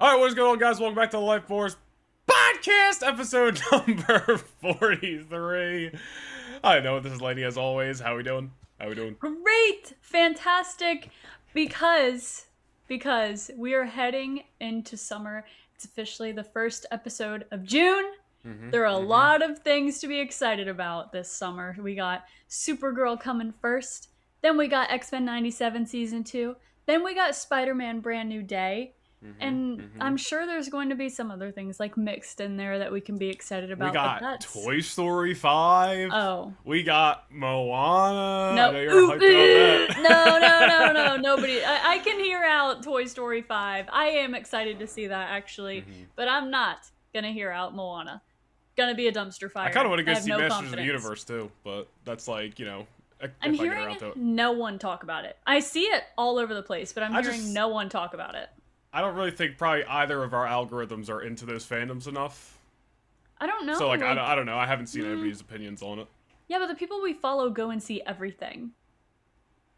All right, what is going on, guys? Welcome back to the Lightforce podcast, episode number 43. I know this is Laney as always. How we doing? Great, fantastic, because we are heading into summer. It's officially the first episode of June. There are a lot of things to be excited about this summer. We got Supergirl coming first, then we got X-Men 97 season 2, then we got Spider-Man Brand New Day. I'm sure there's going to be some other things like mixed in there that we can be excited about. We got Toy Story 5. Oh. We got Moana. No. I know you're hyped about that. No. Nobody. I can hear out Toy Story 5. I am excited to see that, actually. But I'm not going to hear out Moana. Gonna be a dumpster fire. I kind of want to go see Masters confidence. of the Universe, too. But that's like, you know, I'm hearing no one talk about it. I see it all over the place, but I'm hearing no one talk about it. I don't really think probably either of our algorithms are into those fandoms enough. I don't know. So, like I don't know. I haven't seen anybody's opinions on it. Yeah, but the people we follow go and see everything.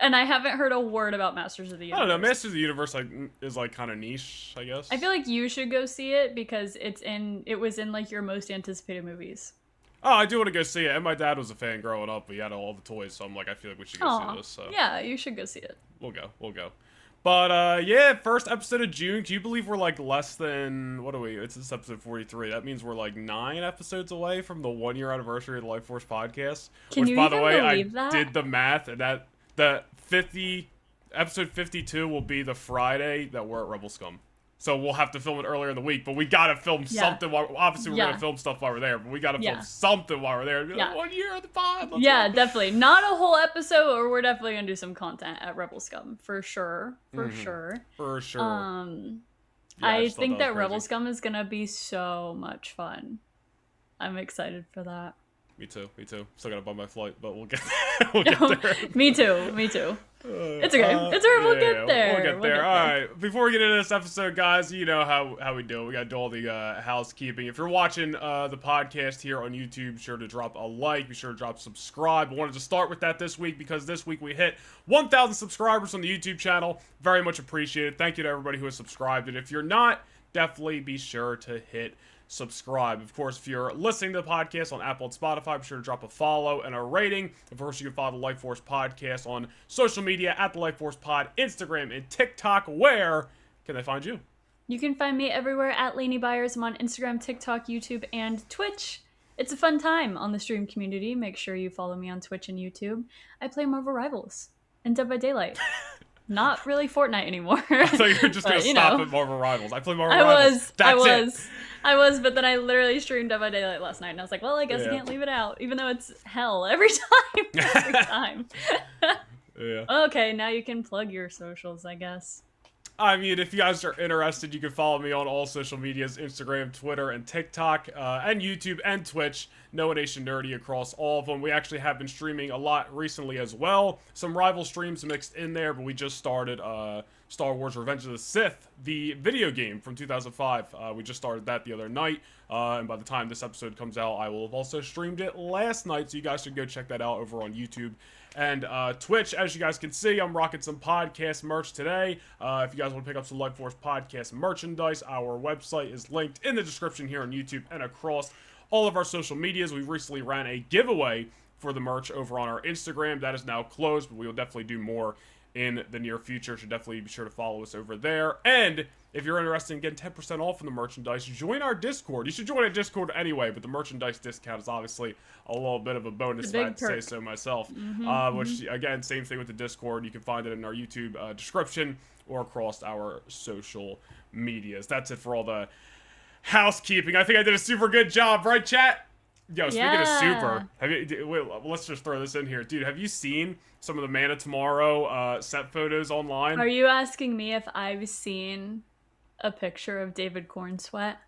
And I haven't heard a word about Masters of the Universe. I don't know. Masters of the Universe is kind of niche, I guess. I feel like you should go see it because it was in like your most anticipated movies. Oh, I do want to go see it. And my dad was a fan growing up. He had all the toys, so I'm like, I feel like we should go see this. So. Yeah, you should go see it. We'll go. But, yeah, first episode of June. Can you believe we're, like, less than... What are we? It's this episode 43. That means we're, like, 9 episodes away from the 1-year anniversary of the Lightforce podcast. Can you by the way, believe that? did the math, and that... The episode 52 will be the Friday that we're at Rebel Scum. So we'll have to film it earlier in the week, but we gotta film something while... Obviously, we're gonna film stuff while we're there, but we gotta film something while we're there. Yeah. 1 year of the pod! Let's go. Definitely. Not a whole episode, or we're definitely gonna do some content at Rebel Scum. For sure. I think that Rebel Scum is gonna be so much fun. I'm excited for that. Me too. Still gotta buy my flight, but we'll get there. Me too. It's okay. We'll get there. We'll get there. All right. Before we get into this episode, guys, you know how we do it. We gotta do all the housekeeping. If you're watching the podcast here on YouTube, be sure to drop a like. Be sure to drop subscribe. I wanted to start with that this week because this week we hit 1,000 subscribers on the YouTube channel. Very much appreciated. Thank you to everybody who has subscribed. And if you're not, definitely be sure to hit subscribe. Of course, if you're listening to the podcast on Apple and Spotify, be sure to drop a follow and a rating. Of course, you can follow the Lightforce podcast on social media at the Lightforce Pod, Instagram and TikTok. Where can they find you? You can find me everywhere at Laney Byers. I'm on Instagram, TikTok, YouTube, and Twitch. It's a fun time on the stream community. Make sure you follow me on Twitch and YouTube. I play Marvel Rivals and Dead by Daylight. Not really Fortnite anymore. I thought you were just going to stop at Marvel Rivals. I play Marvel Rivals. I was, but then I literally streamed Dead by Daylight last night, and I was like, well, I guess I can't leave it out, even though it's hell every time. Okay, now you can plug your socials, I guess. I mean, if you guys are interested, you can follow me on all social medias, Instagram, Twitter, and TikTok, and YouTube, and Twitch. Noah Nation Nerdy across all of them. We actually have been streaming a lot recently as well. Some rival streams mixed in there, but we just started Star Wars Revenge of the Sith, the video game from 2005. We just started that the other night, and by the time this episode comes out, I will have also streamed it last night, so you guys should go check that out over on YouTube and Twitch. As you guys can see, I'm rocking some podcast merch today. If you guys want to pick up some Lightforce podcast merchandise, our website is linked in the description here on YouTube and across all of our social medias. We recently ran a giveaway for the merch over on our Instagram. That is now closed, but we will definitely do more in the near future. So definitely be sure to follow us over there. And if you're interested in getting 10% off on the merchandise, join our Discord. You should join our Discord anyway, but the merchandise discount is obviously a little bit of a bonus, if I had to say so myself. Which, again, same thing with the Discord. You can find it in our YouTube description or across our social medias. That's it for all the housekeeping. I think I did a super good job, right, chat? Yo, speaking of super, wait, let's just throw this in here. Dude, have you seen some of the Man of Tomorrow set photos online? Are you asking me if I've seen a picture of David Cornsweat?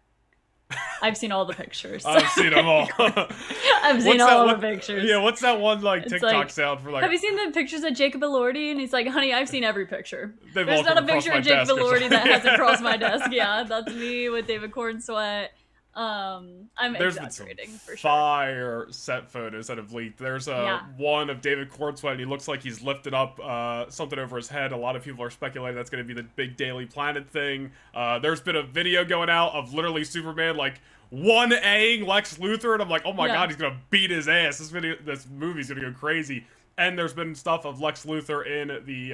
I've seen all the pictures. I've seen them all. I've seen all the pictures. Yeah, what's that one TikTok sound for Have you seen the pictures of Jacob Elordi? And he's like, honey, I've seen every picture. There's not a picture of Jacob Elordi that hasn't crossed my desk. Yeah, that's me with David Cornsweat. I'm There's been some exaggerating for sure. fire set photos that have leaked. There's one of David Cornswell, and he looks like he's lifted up something over his head. A lot of people are speculating that's going to be the big Daily Planet thing. There's been a video going out of literally Superman like 1Aing Lex Luthor, and I'm like, oh my god, he's gonna beat his ass. This movie's gonna go crazy. And there's been stuff of Lex Luthor in the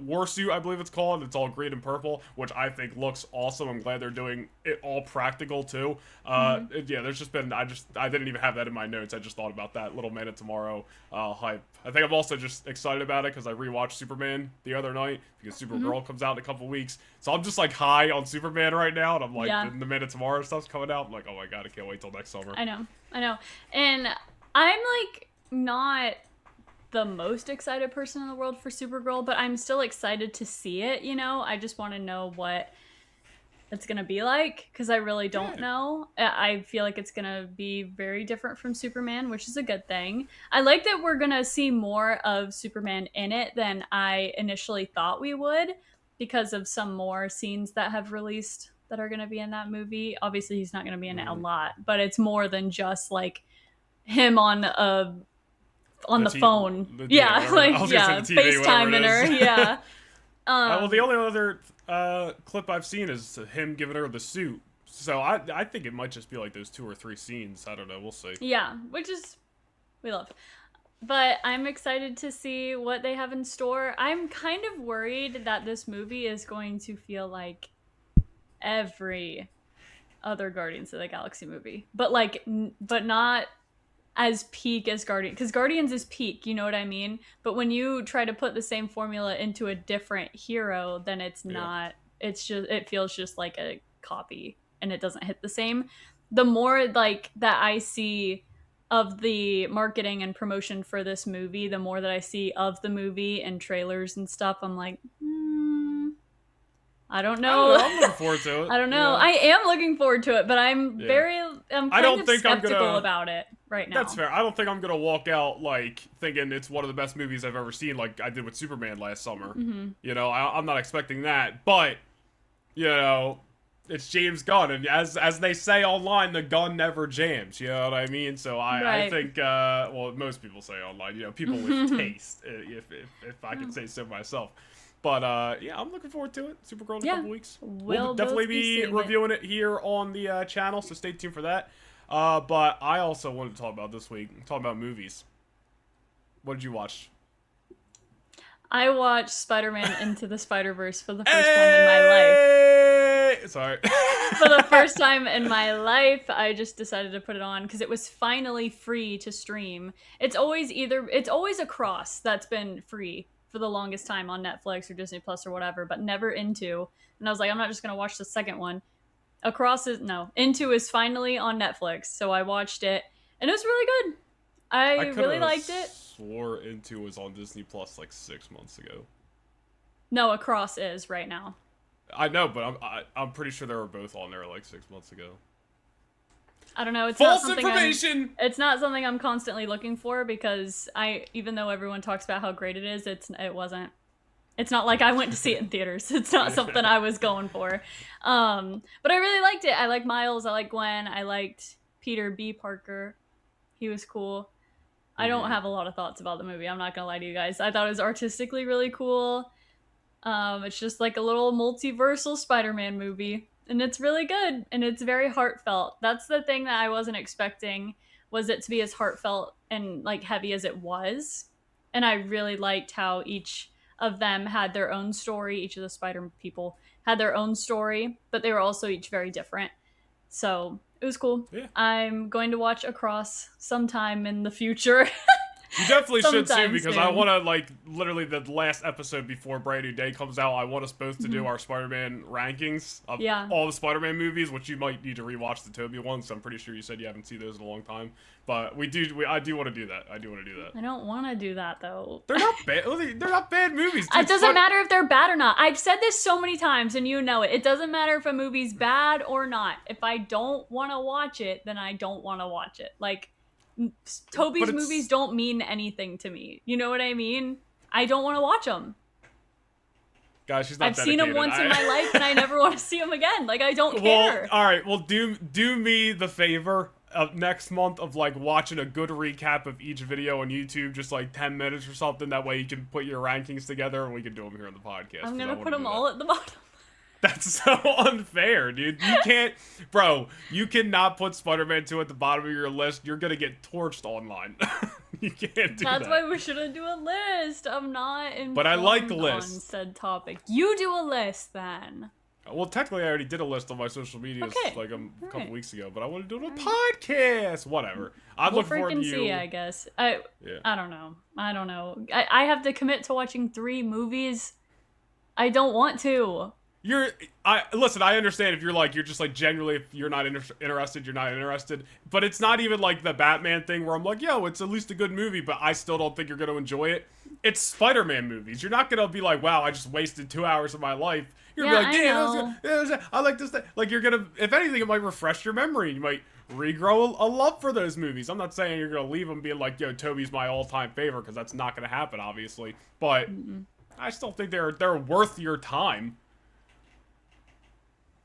warsuit, I believe it's called. It's all green and purple, which I think looks awesome. I'm glad they're doing it all practical too. Yeah, there's just been I didn't even have that in my notes. I just thought about that little Man of Tomorrow hype. I think I'm also just excited about it because I rewatched Superman the other night because Supergirl comes out in a couple weeks. So I'm just like high on Superman right now, and I'm like, the Man of Tomorrow stuff's coming out. I'm like, oh my god, I can't wait till next summer. I know, and I'm like not the most excited person in the world for Supergirl, but I'm still excited to see it, you know? I just want to know what it's going to be like, because I really don't know. I feel like it's going to be very different from Superman, which is a good thing. I like that we're going to see more of Superman in it than I initially thought we would, because of some more scenes that have released that are going to be in that movie. Obviously, he's not going to be in it a lot, but it's more than just, like, him on the phone. FaceTiming her. Yeah. Well, the only other clip I've seen is him giving her the suit. So I think it might just be like those 2 or 3 scenes. I don't know. We'll see. Yeah, which is we love. But I'm excited to see what they have in store. I'm kind of worried that this movie is going to feel like every other Guardians of the Galaxy movie, but not as peak as because Guardians is peak, you know what I mean? But when you try to put the same formula into a different hero, then it's not, it feels just like a copy and it doesn't hit the same. The more like that I see of the marketing and promotion for this movie, the more that I see of the movie and trailers and stuff, I'm like, I don't know. I'm looking forward to it. I don't know. Yeah. I am looking forward to it, but I'm kind of skeptical about it right now. That's fair. I don't think I'm gonna walk out like thinking it's one of the best movies I've ever seen, like I did with Superman last summer. You know, I'm not expecting that, but you know, it's James Gunn, and as they say online, the gun never jams. You know what I mean? So I think, well, most people say online, you know, people with taste, if I can say so myself. But yeah, I'm looking forward to it. Supergirl in a couple weeks. We'll definitely be reviewing it here on the channel, so stay tuned for that. But I also wanted to talk about this week, talk about movies. What did you watch? I watched Spider-Man Into the Spider-Verse for the first time in my life. Sorry. For the first time in my life, I just decided to put it on because it was finally free to stream. It's always Across that's been free for the longest time on Netflix or Disney Plus or whatever, but never Into. And I was like, I'm not just going to watch the second one. Into is finally on Netflix, so I watched it, and it was really good. I really liked it. Swore Into was on Disney Plus like 6 months ago. No, Across is right now. I know, but I'm pretty sure they were both on there like 6 months ago. I don't know. It's false information. It's not something I'm constantly looking for because even though everyone talks about how great it is, it wasn't. It's not like I went to see it in theaters. It's not something I was going for. But I really liked it. I like Miles. I like Gwen. I liked Peter B. Parker. He was cool. I don't have a lot of thoughts about the movie. I'm not going to lie to you guys. I thought it was artistically really cool. It's just like a little multiversal Spider-Man movie. And it's really good. And it's very heartfelt. That's the thing that I wasn't expecting, was it to be as heartfelt and like heavy as it was. And I really liked how each of them had their own story. Each of the Spider people had their own story, but they were also each very different. So it was cool. Yeah. I'm going to watch Across sometime in the future. You definitely should too, because I want to, like, literally the last episode before Brand New Day comes out, I want us both to do our Spider-Man rankings of all the Spider-Man movies, which you might need to rewatch the Tobey ones. I'm pretty sure you said you haven't seen those in a long time. But I do want to do that. I don't want to do that, though. They're not bad. They're not bad movies. Dude, it doesn't matter if they're bad or not. I've said this so many times, and you know it. It doesn't matter if a movie's bad or not. If I don't want to watch it, then I don't want to watch it. Like, Tobey's movies don't mean anything to me. You know what I mean? I don't want to watch them. Guys, she's not I've dedicated. seen him once in my life, and I never want to see him again. Like, I don't care. All right. Well, do me the favor of next month of like watching a good recap of each video on YouTube, just like 10 minutes or something. That way you can put your rankings together, and we can do them here on the podcast. I'm gonna put them all at the bottom. That's so unfair, dude. You can't, bro. You cannot put Spider-Man 2 at the bottom of your list. You're gonna get torched online. You can't do that. That's why we shouldn't do a list. I'm not informed But I like on lists. said topic. You do a list then. Well, technically, I already did a list on my social medias like a couple weeks ago, but I want to do it on a podcast. Whatever. I'm We'll looking forward to you. see, I guess. I don't know. I have to commit to watching 3 movies. I don't want to. Listen, I understand if you're just like genuinely, if you're not interested, you're not interested. But it's not even like the Batman thing where I'm like, yo, it's at least a good movie, but I still don't think you're going to enjoy it. It's Spider-Man movies. You're not going to be like, wow, I just wasted 2 hours of my life. You're going to be like, damn, I like this thing. Like, you're going to, if anything, it might refresh your memory. You might regrow a love for those movies. I'm not saying you're going to leave them being like, yo, Tobey's my all-time favorite, because that's not going to happen, obviously. But I still think they're worth your time.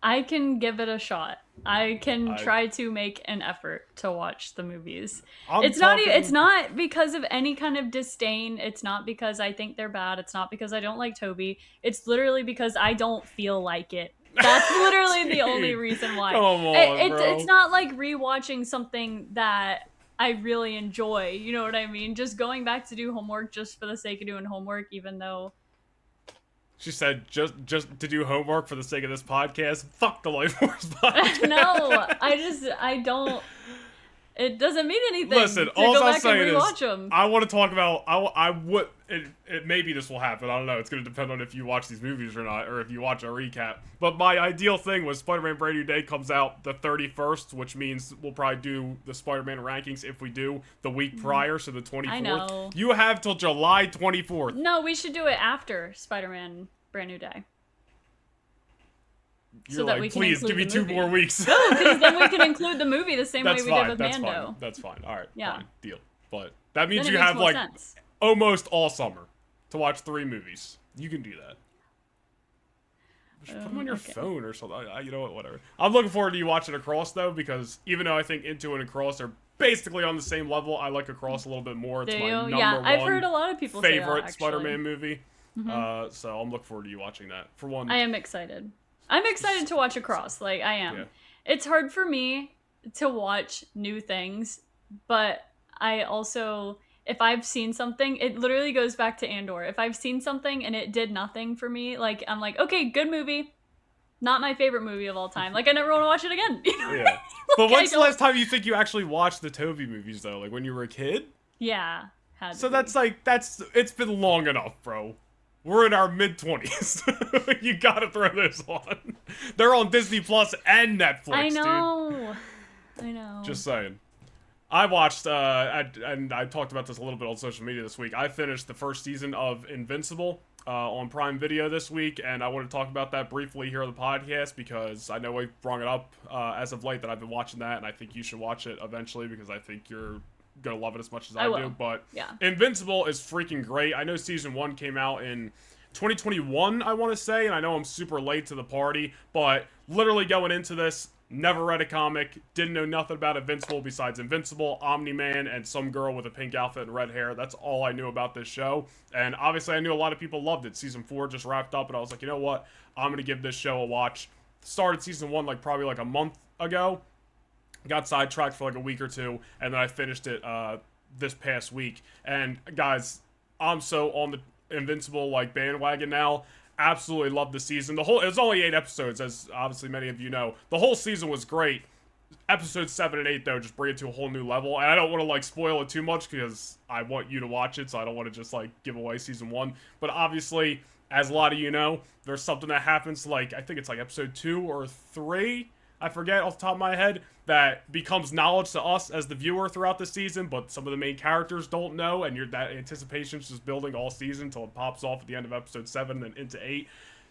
I can give it a shot. I can try to make an effort to watch the movies. It's not because of any kind of disdain. It's not because I think they're bad. It's not because I don't like Tobey. It's literally because I don't feel like it. That's literally the only reason why. Come on, bro. It's not like rewatching something that I really enjoy. You know what I mean? Just going back to do homework just for the sake of doing homework, even though... She said, just to do homework for the sake of this podcast. Fuck the Lightforce podcast. No, I don't. It doesn't mean anything. Listen, to all go I'm back saying and rewatch is, them. I want to talk about. Maybe this will happen. I don't know. It's going to depend on if you watch these movies or not, or if you watch a recap. But my ideal thing was Spider-Man Brand New Day comes out the 31st, which means we'll probably do the Spider-Man rankings if we do the week prior, so the 24th. I know. You have till July 24th. No, we should do it after Spider-Man Brand New Day. You're like, please give me 2 more weeks. No, because then we can include the movie the same way we did with that's Mando. Fine. That's fine. All right. Yeah. Fine. Deal. But that means Then you it makes have more like sense. almost all summer to watch 3 movies. You can do that. Just put them on your phone or something. You know what? Whatever. I'm looking forward to you watching Across though, because even though I think Into and Across are basically on the same level, I like Across a little bit more. It's my number one I've heard a lot of people say that, favorite actually. Spider-Man movie. So I'm looking forward to you watching that. For one, I am excited. I'm excited to watch Across. Like, I am. Yeah. It's hard for me to watch new things, but I also, if I've seen something, it literally goes back to Andor. If I've seen something and it did nothing for me, like, I'm like, okay, good movie. Not my favorite movie of all time. Like, I never want to watch it again. You know? Yeah. But when's the last time you think you actually watched the Tobey movies, though? Like, when you were a kid? Yeah. So that's it's been long enough, bro. We're in our mid-20s. You gotta throw this on. They're on Disney Plus and Netflix, I know. dude. I know. Just saying. I watched, and I talked about this a little bit on social media this week. I finished the first season of Invincible on Prime Video this week, and I want to talk about that briefly here on the podcast because I know I brought it up as of late that I've been watching that, and I think you should watch it eventually because I think you're gonna love it as much as I do. But yeah. Invincible is freaking great. I know season 1 came out in 2021, I want to say, and I know I'm super late to the party, but literally going into this, never read a comic, didn't know nothing about Invincible besides Invincible, Omni-Man, and some girl with a pink outfit and red hair. That's all I knew about this show. And obviously I knew a lot of people loved it. Season 4 just wrapped up, and I was like, you know what? I'm going to give this show a watch. Started season 1 like probably like a month ago. Got sidetracked for like a week or two, and then I finished it this past week. And guys, I'm so on the Invincible like bandwagon now. Absolutely love the season. It was only 8 episodes, as obviously many of you know. The whole season was great. Episodes 7 and 8 though just bring it to a whole new level. And I don't want to like spoil it too much because I want you to watch it, so I don't want to just like give away season 1. But obviously, as a lot of you know, there's something that happens like I think it's like episode 2 or 3. I forget off the top of my head, that becomes knowledge to us as the viewer throughout the season, but some of the main characters don't know, and that anticipation's just building all season until it pops off at the end of episode 7 and into 8.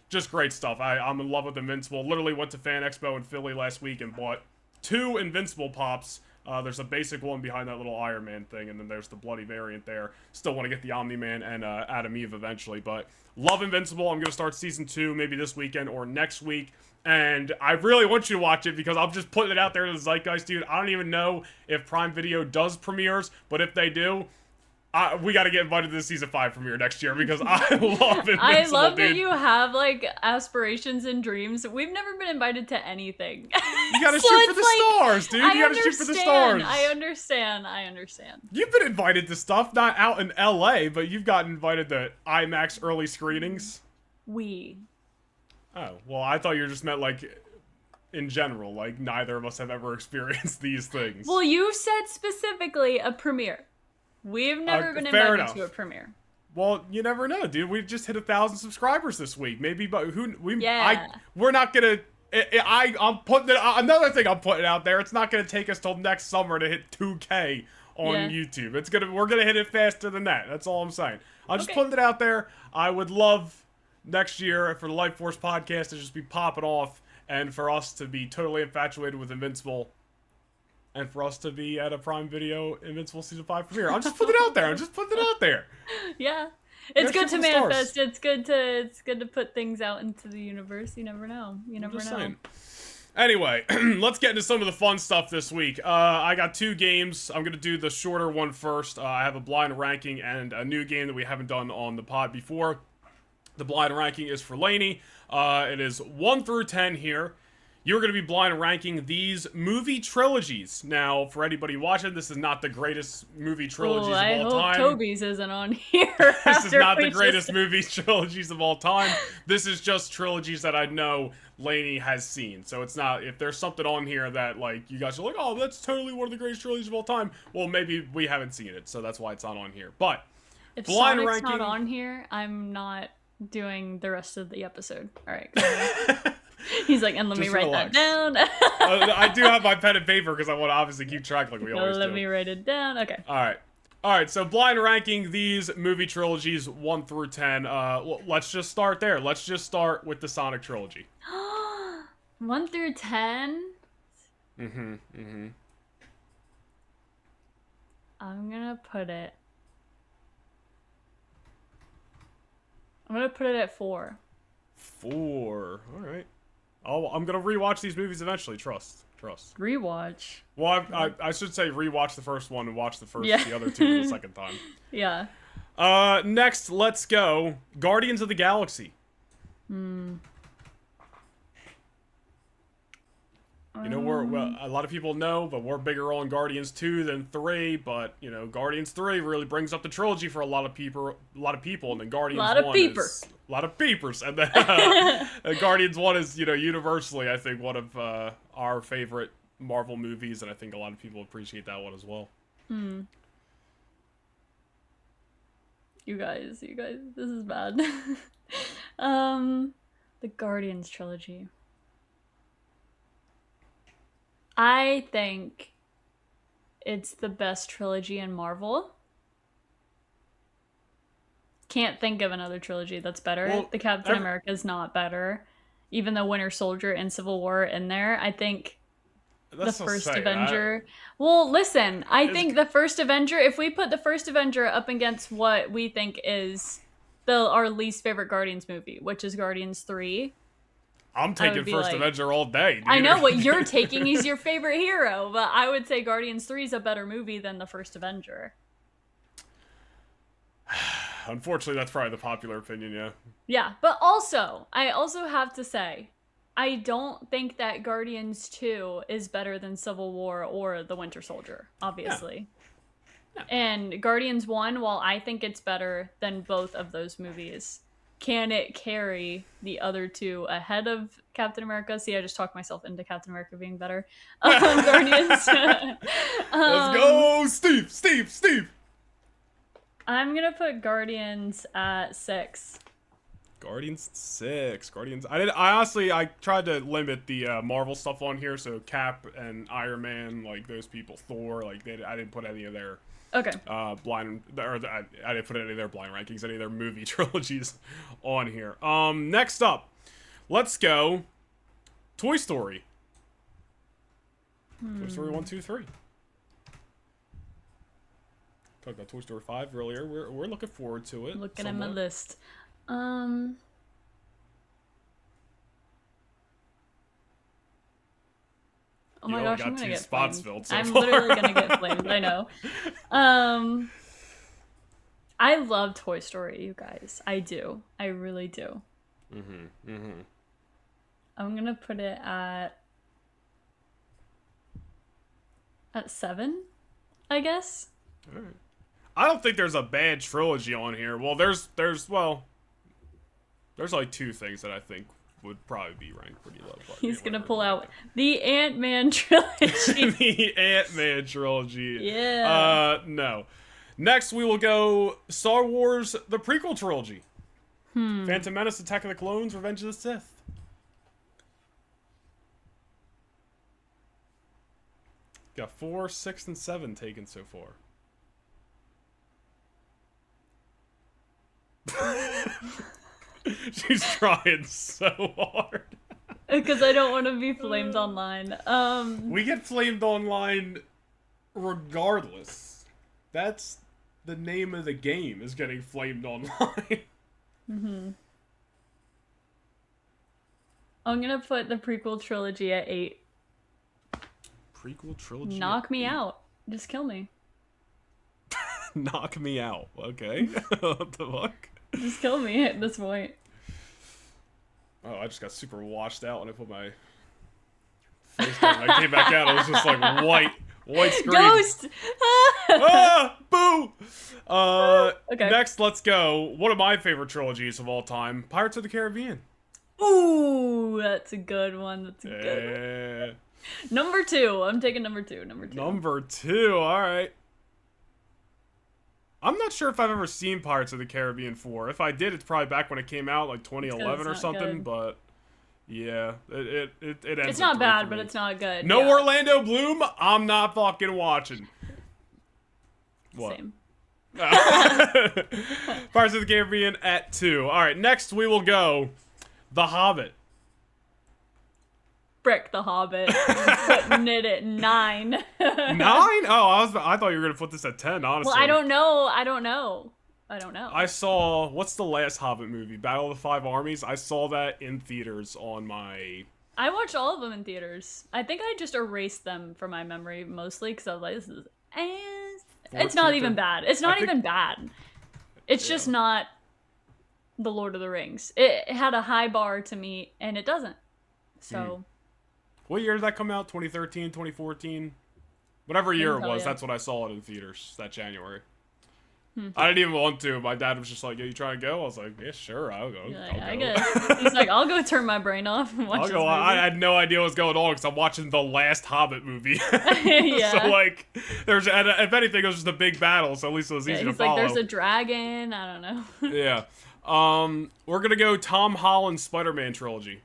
Just great stuff. I'm in love with Invincible. Literally went to Fan Expo in Philly last week and bought 2 Invincible pops There's a basic one behind that little Iron Man thing, and then there's the bloody variant there. Still want to get the Omni-Man and Adam Eve eventually, but love Invincible. I'm going to start season 2 maybe this weekend or next week. And I really want you to watch it because I'm just putting it out there to the zeitgeist, dude. I don't even know if Prime Video does premieres, but if they do, we got to get invited to the season 5 premiere next year because I love Invincible, I love dude. that you have, like, aspirations and dreams. We've never been invited to anything. You gotta shoot for the stars, dude. You gotta shoot for the stars. I understand. You've been invited to stuff, not out in LA, but you've gotten invited to IMAX early screenings. Oh, well, I thought you just meant, like, in general. Like, neither of us have ever experienced these things. Well, you said specifically a premiere. We've never been invited to a premiere. Well, you never know, dude. We've just hit 1,000 subscribers this week. Maybe, but Yeah. we're not gonna. I'm putting it. Another thing I'm putting out there. It's not gonna take us till next summer to hit 2K on YouTube. We're gonna hit it faster than that. That's all I'm saying. I'm just putting it out there. I would love next year for the Lightforce podcast to just be popping off, and for us to be totally infatuated with Invincible. And for us to be at a Prime Video Invincible Season 5 premiere. I'm just putting it out there. Yeah. It's good to manifest. It's good to put things out into the universe. You never know. Saying. Anyway, let's get into some of the fun stuff this week. I got 2 games. I'm going to do the shorter one first. I have a blind ranking and a new game that we haven't done on the pod before. The blind ranking is for Laney. It is 1 through 10 here. You're going to be blind ranking these movie trilogies. Now, for anybody watching, this is not the greatest movie trilogies of all time. I hope Toby's isn't on here. This is not the greatest movie trilogies of all time. This is just trilogies that I know Laney has seen. So it's not, if there's something on here that, like, you guys are like, oh, that's totally one of the greatest trilogies of all time. Well, maybe we haven't seen it, so that's why it's not on here. But, if blind Sonic's ranking... not on here, I'm not doing the rest of the episode. All right, go ahead. He's like, and let me write that down. I do have my pen and paper because I want to obviously keep track like we always do. Let me write it down. Okay. All right, so blind ranking these movie trilogies 1 through 10. Let's just start there. Let's just start with the Sonic trilogy. 1 through 10? I'm gonna put it at 4. 4. All right. I'm gonna rewatch these movies eventually. Trust. Rewatch. Well, I should say rewatch the first one and watch the other 2 the second time. Yeah. Next, let's go Guardians of the Galaxy. You know, a lot of people know, but we're bigger on Guardians 2 than 3. But you know, Guardians 3 really brings up the trilogy for a lot of people, and then Guardians 1 is a lot of peepers, and then Guardians 1 is, you know, universally, I think, one of our favorite Marvel movies, and I think a lot of people appreciate that one as well. You guys, this is bad. The Guardians trilogy. I think it's the best trilogy in Marvel. Can't think of another trilogy that's better. Well, the Captain America is not better. Even though Winter Soldier and Civil War are in there, I think the first Avenger... Well, listen, I think the first Avenger, if we put the first Avenger up against what we think is our least favorite Guardians movie, which is Guardians 3... I'm taking first Avenger all day, dude. I know what you're taking is your favorite hero, but I would say Guardians 3 is a better movie than the first Avenger. Unfortunately, that's probably the popular opinion, yeah. Yeah, but I also have to say, I don't think that Guardians 2 is better than Civil War or The Winter Soldier, obviously. Yeah. And Guardians 1, while I think it's better than both of those movies, can it carry the other 2 ahead of Captain America? See, I just talked myself into Captain America being better. Guardians. Let's go, Steve! I'm gonna put Guardians at 6. Guardians 6. I tried to limit the Marvel stuff on here, so Cap and Iron Man, like those people, Thor, like I didn't put any of their I didn't put any of their blind rankings, any of their movie trilogies on here. Next up, let's go Toy Story. Toy Story 1, 2, 3. talked about Toy Story 5 earlier. We're looking forward to it. Looking at my list. Oh my gosh, I'm gonna get flamed. I'm literally gonna get flamed. I know. I love Toy Story, you guys. I do. I really do. I'm gonna put it at 7, I guess. All right. I don't think there's a bad trilogy on here. Well, there's like 2 things that I think would probably be ranked pretty low. He's gonna pull out the Ant-Man trilogy. The Ant-Man trilogy. Yeah. No. Next, we will go Star Wars, the prequel trilogy. Phantom Menace, Attack of the Clones, Revenge of the Sith. Got 4, 6, and 7 taken so far. She's trying so hard. Because I don't want to be flamed online. We get flamed online regardless. That's the name of the game, is getting flamed online. I'm gonna put the prequel trilogy at 8. Prequel trilogy? Knock me out. Just kill me. Knock me out. Okay. What the fuck? Just kill me at this point. Oh, I just got super washed out when I put my face down. When I came back out, it was just like white screen. Ghost! Ah! Boo! Okay. Next, let's go. One of my favorite trilogies of all time, Pirates of the Caribbean. Ooh, that's a good one. That's a good one. Number 2. I'm taking number 2. Number 2, alright. I'm not sure if I've ever seen Pirates of the Caribbean 4. If I did, it's probably back when it came out, like 2011 or something. Good. But yeah, it ends. It's not bad, but it's not good. No Orlando Bloom. I'm not fucking watching. What? Same. Pirates of the Caribbean at 2. All right, next we will go The Hobbit. Frick The Hobbit. Putting it at 9. 9? Oh, I thought you were gonna put this at 10. Honestly. Well, I don't know. I saw, what's the last Hobbit movie? Battle of the Five Armies. I saw that in theaters on my. I watched all of them in theaters. I think I just erased them from my memory mostly because I was like, this is. It's not even bad. It's not even bad. It's just not The Lord of the Rings. It had a high bar to meet, and it doesn't. So. What year did that come out? 2013, 2014? Whatever year it was, that's when I saw it in theaters, that January. I didn't even want to. My dad was just like, "Yo, you trying to go?" I was like, "Yeah, sure, I'll go." Like, I guess. He's like, "I'll go turn my brain off and watch this movie." I had no idea what was going on because I'm watching the last Hobbit movie. Yeah. So, like, if anything, it was just a big battle, so at least it was easy to follow. He's like, there's a dragon. I don't know. Yeah. We're going to go Tom Holland Spider-Man trilogy.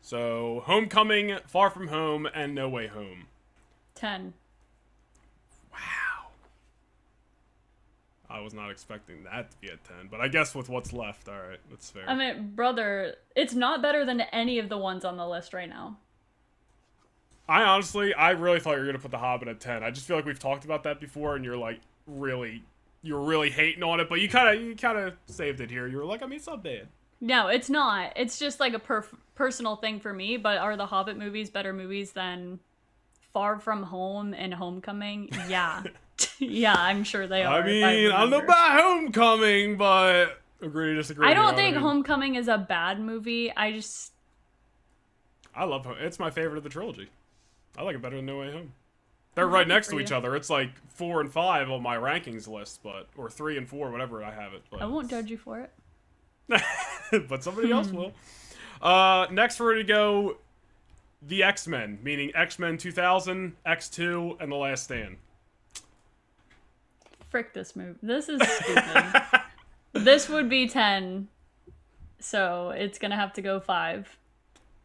So, Homecoming, Far From Home, and No Way Home. 10. Wow. I was not expecting that to be at 10, but I guess with what's left, all right, that's fair. I mean, brother, it's not better than any of the ones on the list right now. I really thought you were going to put The Hobbit at 10. I just feel like we've talked about that before, and you're like, you're really hating on it, but you kind of saved it here. You were like, I mean, it's not bad. No, it's not. It's just like a personal thing for me, but are the Hobbit movies better movies than Far From Home and Homecoming? Yeah. Yeah, I'm sure they are. I mean, I don't know about Homecoming, but agree to disagree. I don't think Homecoming is a bad movie. I love It's my favorite of the trilogy. I like it better than No Way Home. They're right next to each other. It's like 4 and 5 on my rankings list, or 3 and 4, whatever I have it. But I won't judge you for it. but somebody else will. Next we're going to go the X-Men, meaning X-Men 2000, X2, and The Last Stand. Frick this movie. This is stupid. This would be 10, so it's going to have to go 5.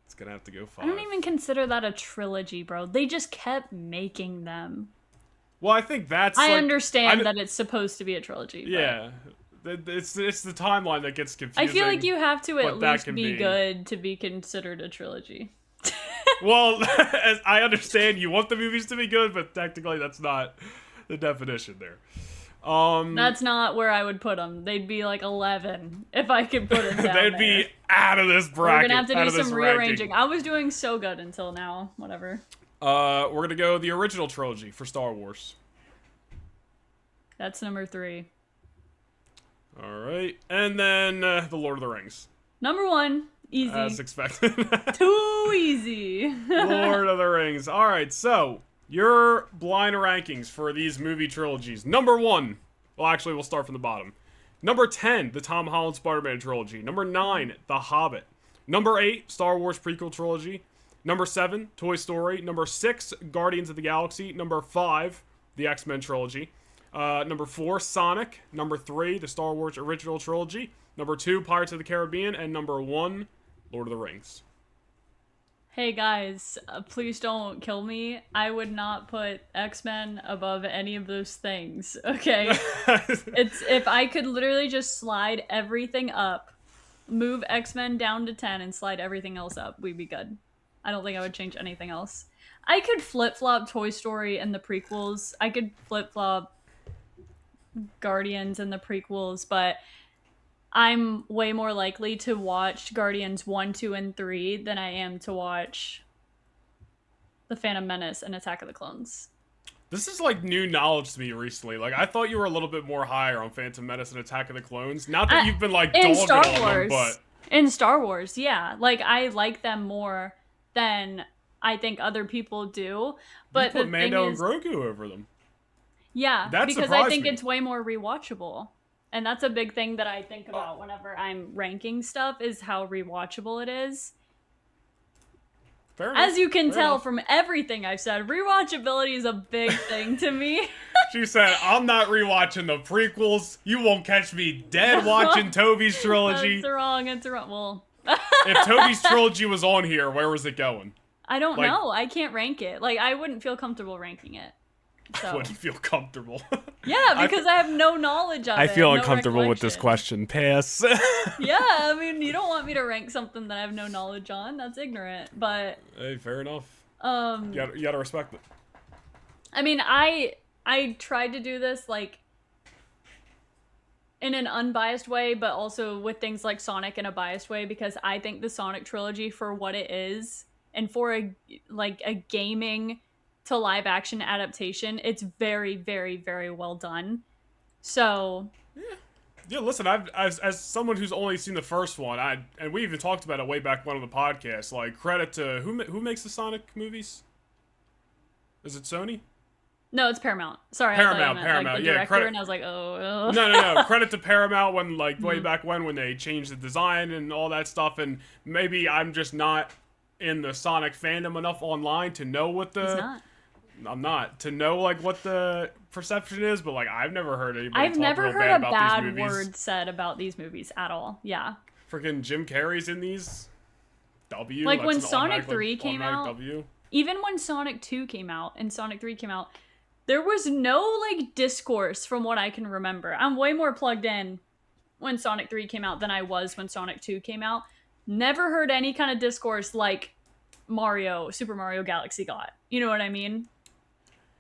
It's going to have to go 5. I don't even consider that a trilogy, bro. They just kept making them. Well, I think that's I understand that it's supposed to be a trilogy. Yeah. It's the timeline that gets confusing. I feel like you have to at least be good to be considered a trilogy. Well, I understand you want the movies to be good, but technically that's not the definition there. That's not where I would put them. They'd be like 11 if I could put them down they'd be out of this bracket. We're gonna have to do some rearranging. Ranking. I was doing so good until now. Whatever. We're gonna go the original trilogy for Star Wars. That's number 3. All right, and then the Lord of the Rings. Number 1, easy. As expected. Too easy. Lord of the Rings. All right, so your blind rankings for these movie trilogies. Number 1. Well, actually, we'll start from the bottom. Number 10, the Tom Holland Spider-Man trilogy. Number 9, The Hobbit. Number 8, Star Wars prequel trilogy. Number 7, Toy Story. Number 6, Guardians of the Galaxy. Number 5, the X-Men trilogy. Number 4, Sonic. Number 3, the Star Wars original trilogy. Number 2, Pirates of the Caribbean. And number 1, Lord of the Rings. Hey guys, please don't kill me. I would not put X-Men above any of those things, okay? It's if I could literally just slide everything up, move X-Men down to 10 and slide everything else up, we'd be good. I don't think I would change anything else. I could flip-flop Toy Story and the prequels. I could flip-flop Guardians and the prequels, but I'm way more likely to watch Guardians 1, 2, and 3 than I am to watch The Phantom Menace and Attack of the Clones. This is like new knowledge to me recently. Like, I thought you were a little bit more higher on Phantom Menace and Attack of the Clones. Not that you've been like in dogging Star on Wars, them, but in Star Wars, yeah, like I like them more than I think other people do. But you put the Mando thing is, and Grogu over them. Yeah, That because I surprised think me. it's way more rewatchable. And that's a big thing that I think about whenever I'm ranking stuff is how rewatchable it is. Fair enough. As you can Fair tell enough. from everything I've said, rewatchability is a big thing to me. She said, I'm not rewatching the prequels. You won't catch me dead watching Toby's trilogy. It's wrong. Well, If Toby's trilogy was on here, where was it going? I don't Like- know. I can't rank it. Like, I wouldn't feel comfortable ranking it. I So. wouldn't feel comfortable. Yeah, because I have no knowledge of it. I feel no uncomfortable with this recollection. question. Pass. Yeah, I mean, you don't want me to rank something that I have no knowledge on. That's ignorant. But, Hey, fair enough. um... You gotta respect it. I mean, I tried to do this, like, in an unbiased way, but also with things like Sonic in a biased way, because I think the Sonic trilogy, for what it is, and for a gaming to live action adaptation, it's very, very, very well done. So... Yeah, listen, as someone who's only seen the first one, and we even talked about it way back when on the podcast, like, credit to, who makes the Sonic movies? Is it Sony? No, it's Paramount. Sorry, Paramount, I thought you meant, Paramount, like, the yeah, director, credit- and I was like, oh. No. Credit to Paramount when, like, way back when they changed the design and all that stuff, and maybe I'm just not in the Sonic fandom enough online to know what the... It's not. I'm not. To know, like, what the perception is, but, like, I've never heard anybody I've talk never real heard bad a about bad these movies. word said about these movies at all. Yeah. Freaking Jim Carrey's in these. W. Like, That's when an Sonic automatic, 3 came automatic out, W. Even when Sonic 2 came out and Sonic 3 came out, there was no, like, discourse from what I can remember. I'm way more plugged in when Sonic 3 came out than I was when Sonic 2 came out. Never heard any kind of discourse like Super Mario Galaxy got. You know what I mean?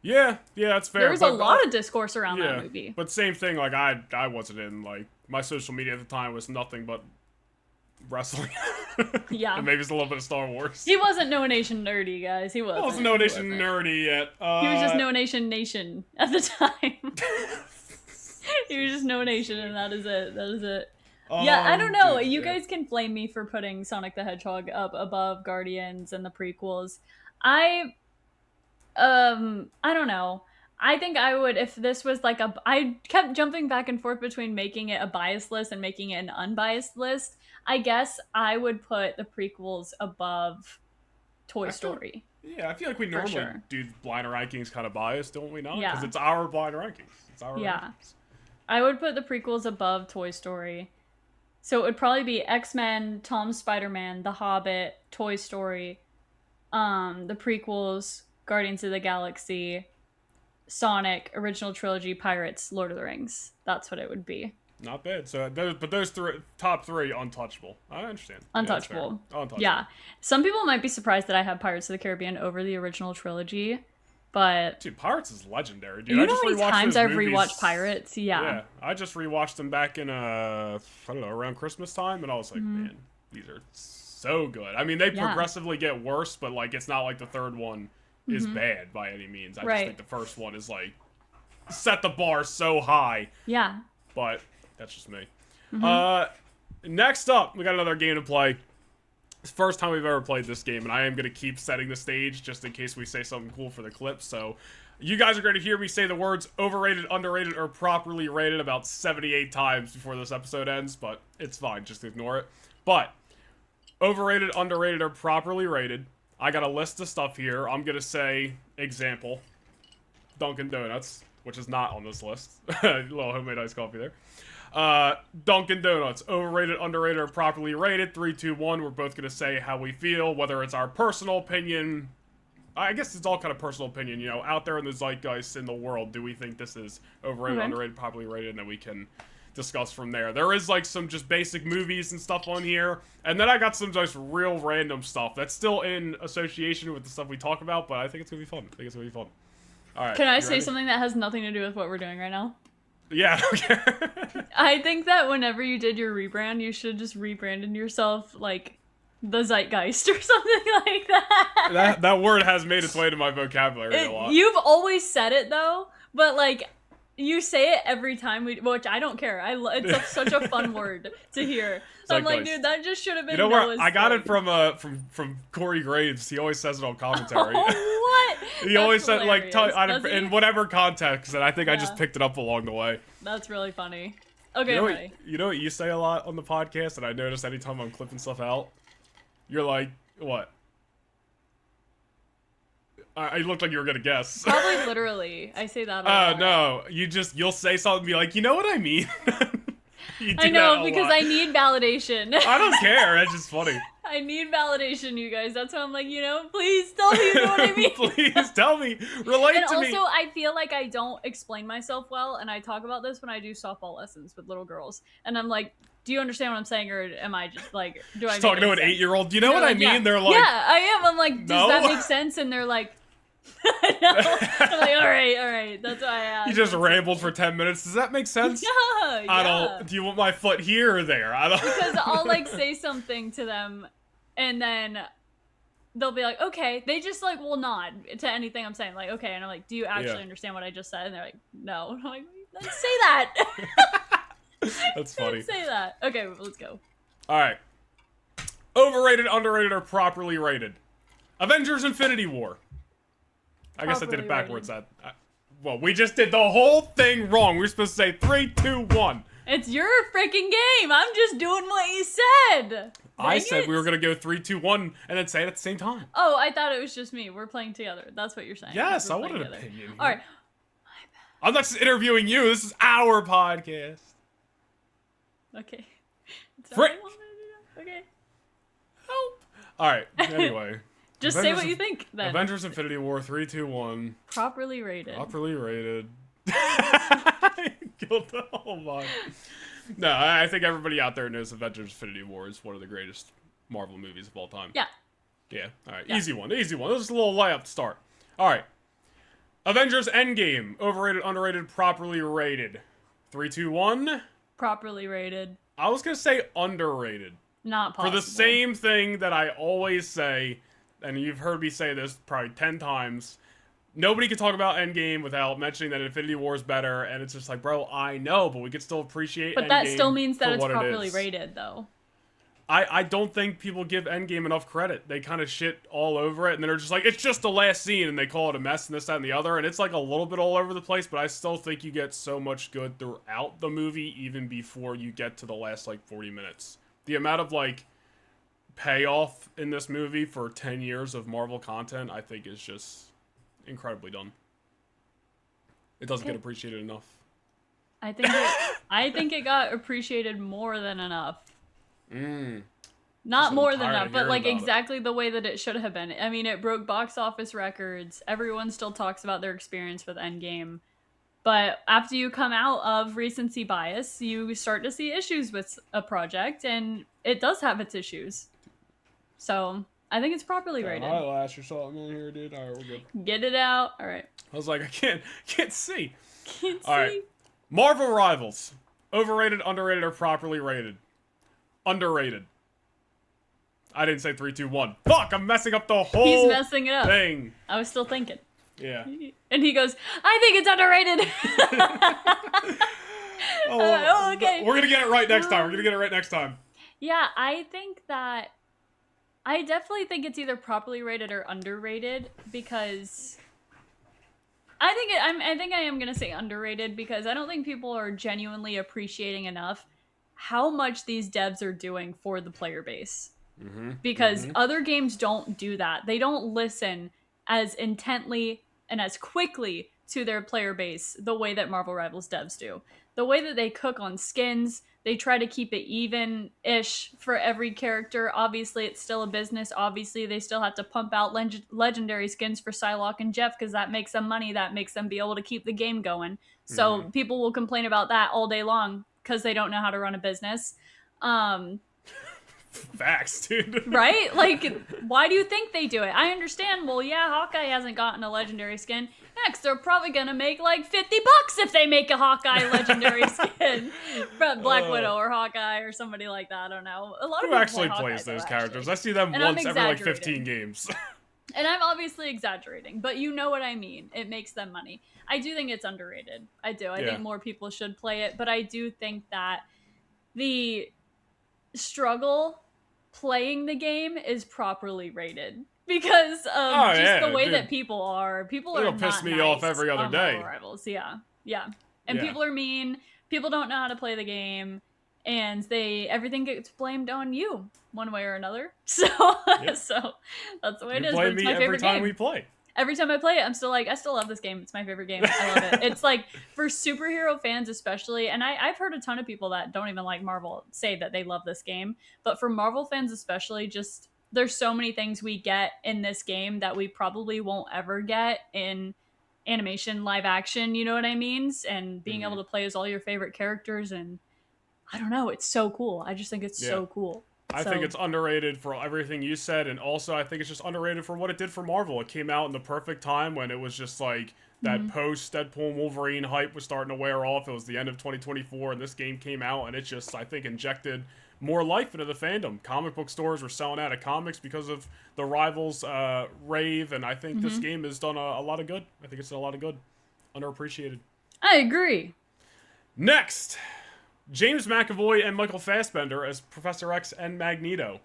Yeah, that's fair. There was a lot of discourse around that movie. But same thing, like, I wasn't in, like, my social media at the time was nothing but wrestling. Yeah. And maybe it's a little bit of Star Wars. He wasn't No Nation nerdy, guys. He wasn't. I wasn't No Nation nerdy yet. He was just No Nation Nation at the time. He was just No Nation, and that is it. Yeah, I don't know. Dude, You guys can blame me for putting Sonic the Hedgehog up above Guardians and the prequels. I don't know. I think I would, if this was like I kept jumping back and forth between making it a biased list and making it an unbiased list. I guess I would put the prequels above Toy Story. Yeah, I feel like we normally sure. do blind rankings kind of biased, don't we not? Yeah. Because it's our blind rankings. It's our rankings. I would put the prequels above Toy Story. So it would probably be X-Men, Tom's Spider-Man, The Hobbit, Toy Story, the prequels, Guardians of the Galaxy, Sonic, original trilogy, Pirates, Lord of the Rings. That's what it would be. Not bad. So, those top three, untouchable. I understand. Untouchable. Yeah, untouchable. Yeah. Some people might be surprised that I have Pirates of the Caribbean over the original trilogy. But Dude, Pirates is legendary, dude. you I know just how many rewatched times those I've movies. rewatched Pirates? Yeah, I just rewatched them back in I don't know, around Christmas time, and I was like, man, these are so good. I mean, they progressively get worse, but like it's not like the third one is bad by any means. I just think the first one is like set the bar so high. Yeah. But that's just me. Next up, we got another game to play. It's the first time we've ever played this game, and I am going to keep setting the stage just in case we say something cool for the clip. So you guys are going to hear me say the words overrated, underrated, or properly rated about 78 times before this episode ends, but it's fine. Just ignore it. But overrated, underrated, or properly rated. I got a list of stuff here. I'm going to say, example, Dunkin' Donuts, which is not on this list. A little homemade iced coffee there. Dunkin' Donuts, overrated, underrated, or properly rated. 3, 2, 1. We're both gonna say how we feel, whether it's our personal opinion. I guess it's all kind of personal opinion, you know, out there in the zeitgeist in the world. Do we think this is overrated, underrated, properly rated, and then we can discuss from there. There is like some just basic movies and stuff on here, and then I got some just real random stuff that's still in association with the stuff we talk about, but I think it's gonna be fun. All right. Can I say something that has nothing to do with what we're doing right now? Yeah, I don't care. I think that whenever you did your rebrand, you should just rebranded yourself like the zeitgeist or something like that. That word has made its way to my vocabulary a lot. You've always said it though, but like you say it every time which I don't care. It's such a fun word to hear. I'm like, dude, that just should have been. You know where I got it from Corey Graves. He always says it on commentary. Oh, what? He always said like in whatever context, and I think I just picked it up along the way. That's really funny. Okay, you know what you say a lot on the podcast, and I notice anytime I'm clipping stuff out, you're like, what? I looked like you were gonna guess. Probably literally. I say that a lot. No. You'll say something and be like, you know what I mean? I know, because I need validation. I don't care. That's just funny. I need validation, you guys. That's why I'm like, please tell me you know what I mean. Please tell me. Relate to me. And also, I feel like I don't explain myself well, and I talk about this when I do softball lessons with little girls. And I'm like, do you understand what I'm saying, or am I just like, do I just talking to an 8-year-old? Do you know what I mean? Yeah. They're like, yeah, I am. I'm like, does that make sense? And they're like, no. I'm like, all right. That's why I asked. You just rambled for 10 minutes. Does that make sense? Yeah. I don't. Do you want my foot here or there? I don't. Because I'll like say something to them, and then they'll be like, okay. They just like will nod to anything I'm saying. Like, okay. And I'm like, do you actually understand what I just said? And they're like, no. And I'm like, then say that. That's funny. Say that. Okay, let's go. All right. Overrated, underrated, or properly rated? Avengers: Infinity War. I guess I did it backwards. Well, we just did the whole thing wrong. We were supposed to say 3, 2, 1. It's your freaking game. I'm just doing what you said. I said we were going to go 3, 2, 1 and then say it at the same time. Oh, I thought it was just me. We're playing together. That's what you're saying. Yes, I want an opinion here. All right. I'm not just interviewing you. This is our podcast. Okay. Frick. Okay. Help. All right. Anyway. Just say what you think, then. Avengers: Infinity War, 3, 2, 1. Properly rated. Properly rated. Killed the whole mind. No, I think everybody out there knows Avengers: Infinity War is one of the greatest Marvel movies of all time. Yeah. Yeah. All right. Yeah. Easy one. This is a little layup to start. All right. Avengers: Endgame. Overrated, underrated, properly rated. 3, 2, 1. Properly rated. I was gonna say underrated. Not possible. For the same thing that I always say, and you've heard me say this probably 10 times, nobody can talk about Endgame without mentioning that Infinity War is better, and it's just like, bro, I know, but we can still appreciate Endgame. But that still means that it's properly it rated, though. I don't think people give Endgame enough credit. They kind of shit all over it, and they're just like, it's just the last scene, and they call it a mess, and this, that, and the other, and it's like a little bit all over the place, but I still think you get so much good throughout the movie, even before you get to the last, like, 40 minutes. The amount of, like, payoff in this movie for 10 years of Marvel content, I think is just incredibly done. It doesn't get appreciated enough. I think it got appreciated more than enough. Not more than enough, but like exactly the way that it should have been. I mean, it broke box office records. Everyone still talks about their experience with Endgame. But after you come out of recency bias, you start to see issues with a project, and it does have its issues. So I think it's properly Got an rated. eyelash or something in here, dude. All right, we're good. Get it out. All right. I was like, I can't see. Can't All right. see. Marvel Rivals. Overrated, underrated, or properly rated? Underrated. I didn't say 3, 2, 1. Fuck, I'm messing up the whole He's messing it up. thing. I was still thinking. Yeah. And he goes, I think it's underrated. Oh, okay. We're gonna get it right next time. Yeah, I definitely think it's either properly rated or underrated because I think I am gonna say underrated because I don't think people are genuinely appreciating enough how much these devs are doing for the player base. Because other games don't do that. They don't listen as intently and as quickly to their player base the way that Marvel Rivals devs do. The way that they cook on skins, they try to keep it even-ish for every character. Obviously, it's still a business. Obviously, they still have to pump out legendary skins for Psylocke and Jeff because that makes them money. That makes them be able to keep the game going. So people will complain about that all day long because they don't know how to run a business. Facts, dude. Right? Like, why do you think they do it? I understand, well, yeah, Hawkeye hasn't gotten a legendary skin. Next, they're probably gonna make like $50 if they make a Hawkeye legendary skin from Black Widow or Hawkeye or somebody like that. I don't know. A lot of Who people actually play plays Hawkeye, those though, characters? actually. I see them And once I'm every like exaggerating. 15 games. And I'm obviously exaggerating, but you know what I mean. It makes them money. I do think it's underrated. I do. I think more people should play it, but I do think that the struggle playing the game is properly rated because of the way that people are. People It'll are piss not me nice off every other on day. Marvel Rivals. Yeah. And people are mean. People don't know how to play the game, and everything gets blamed on you one way or another. So that's the way it is. Blame But it's me my every favorite time game. we play. Every time I play it, I'm still like, I still love this game. It's my favorite game. I love it. It's like, for superhero fans especially, and I've heard a ton of people that don't even like Marvel say that they love this game, but for Marvel fans especially, just, there's so many things we get in this game that we probably won't ever get in animation, live action, you know what I mean? And being able to play as all your favorite characters, and I don't know, it's so cool. I just think it's so cool. I think it's underrated for everything you said, and also I think it's just underrated for what it did for Marvel. It came out in the perfect time when it was just like that post-Deadpool and Wolverine hype was starting to wear off. It was the end of 2024, and this game came out, and it just, I think, injected more life into the fandom. Comic book stores were selling out of comics because of the Rivals rave, and I think this game has done a lot of good. I think it's done a lot of good. Underappreciated. I agree. Next! James McAvoy and Michael Fassbender as Professor X and Magneto.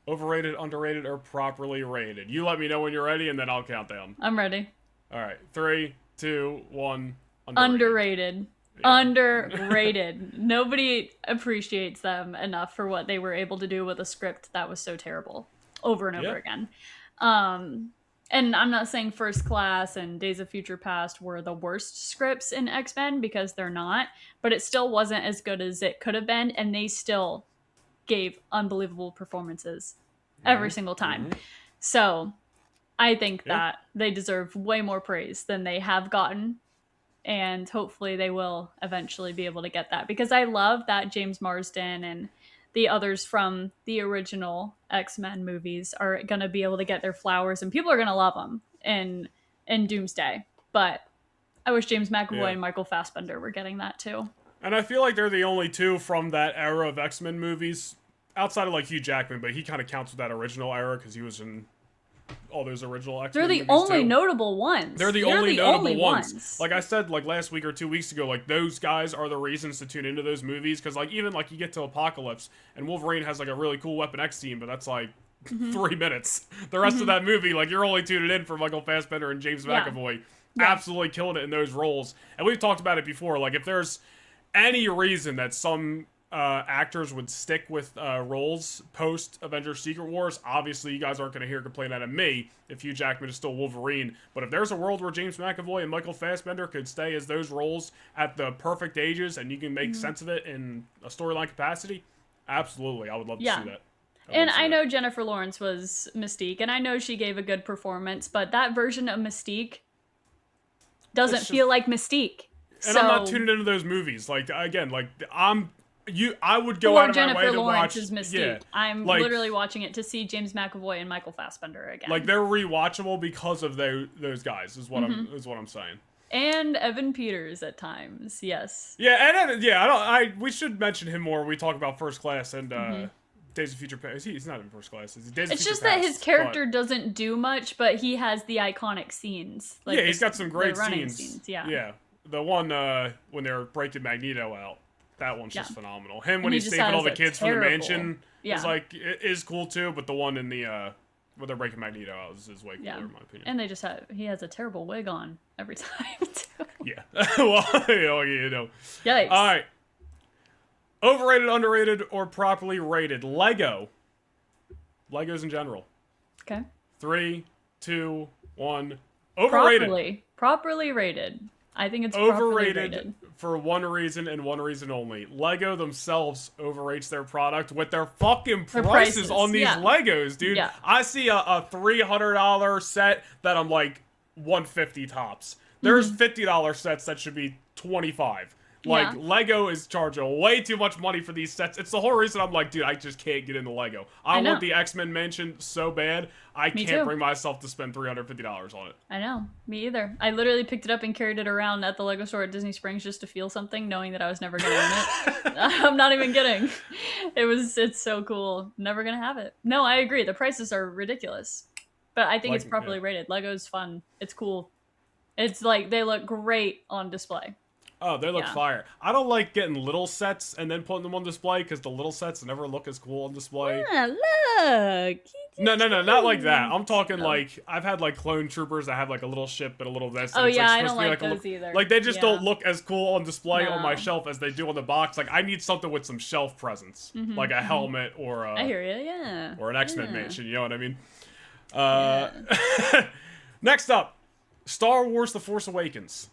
Overrated, underrated, or properly rated? You let me know when you're ready, and then I'll count down. I'm ready. All right. 3, 2, 1. Underrated. Yeah. Underrated. Nobody appreciates them enough for what they were able to do with a script that was so terrible over and over again. And I'm not saying First Class and Days of Future Past were the worst scripts in X-Men, because they're not, but it still wasn't as good as it could have been, and they still gave unbelievable performances every single time. So I think that they deserve way more praise than they have gotten, and hopefully they will eventually be able to get that, because I love that James Marsden and the others from the original X-Men movies are going to be able to get their flowers, and people are going to love them in Doomsday. But I wish James McAvoy and Michael Fassbender were getting that too. And I feel like they're the only two from that era of X-Men movies, outside of like Hugh Jackman, but he kind of counts with that original era because he was in all those original X-Men movies. They're the only notable ones. They're the only notable ones. Like I said, like last week or 2 weeks ago, like those guys are the reasons to tune into those movies, because like even like you get to Apocalypse and Wolverine has like a really cool Weapon X team, but that's like 3 minutes. The rest of that movie, like you're only tuning in for Michael Fassbender and James McAvoy. Absolutely killing it in those roles. And we've talked about it before. Like if there's any reason that some actors would stick with roles post Avengers Secret Wars, obviously you guys aren't going to hear complaint out of me if Hugh Jackman is still Wolverine. But if there's a world where James McAvoy and Michael Fassbender could stay as those roles at the perfect ages and you can make sense of it in a storyline capacity, absolutely, I would love to see that. And I know Jennifer Lawrence was Mystique, and I know she gave a good performance, but that version of Mystique doesn't feel like Mystique. And I'm not tuning into those movies. Like, again, like, I'm I would go Or out of my way Jennifer to watch. Lawrence's Mystique. Yeah, I'm like, literally watching it to see James McAvoy and Michael Fassbender again. Like they're rewatchable because of those guys. Is what I'm saying. And Evan Peters at times, yes. Yeah, and we should mention him more when we talk about First Class and Days of Future Past. He's not in First Class. Is he? Days of It's Future just Past, that his character doesn't do much, but he has the iconic scenes. Like yeah, he's got some great scenes. Yeah. Yeah. The one when they're breaking Magneto out, that one's just phenomenal. Him when he he's just saving all has the a kids from the terrible- mansion Yeah. is like is cool too, but the one in the when they're breaking Magneto out is way cooler in my opinion. And he has a terrible wig on every time too. Yeah. Well, you know. Yikes. All right. Overrated, underrated, or properly rated? Legos in general. Okay. 3, 2, 1. Overrated. Properly rated. I think it's Overrated properly rated. for one reason and one reason only. Lego themselves overrates their product with their fucking prices on these Legos, dude. Yeah. I see a $300 set that I'm like $150 tops. There's $50 sets that should be $25. Like, Lego is charging way too much money for these sets. It's the whole reason I'm like, dude, I just can't get into Lego. I want the X-Men mansion so bad, I can't bring myself to spend $350 on it. I know. Me either. I literally picked it up and carried it around at the Lego store at Disney Springs just to feel something, knowing that I was never going to own it. I'm not even kidding. It's so cool. Never going to have it. No, I agree. The prices are ridiculous. But I think it's properly rated. Lego's fun. It's cool. It's like, they look great on display. Oh, they look fire. I don't like getting little sets and then putting them on display because the little sets never look as cool on display. Yeah, look. No, not like that. I'm talking like, I've had like clone troopers that have like a little ship and a little vest. Oh, yeah, like, I don't like those either. Like, they just don't look as cool on display on my shelf as they do on the box. Like, I need something with some shelf presence. Like a helmet or I hear you, yeah. Or an X-Men mansion, you know what I mean? Next up, Star Wars The Force Awakens.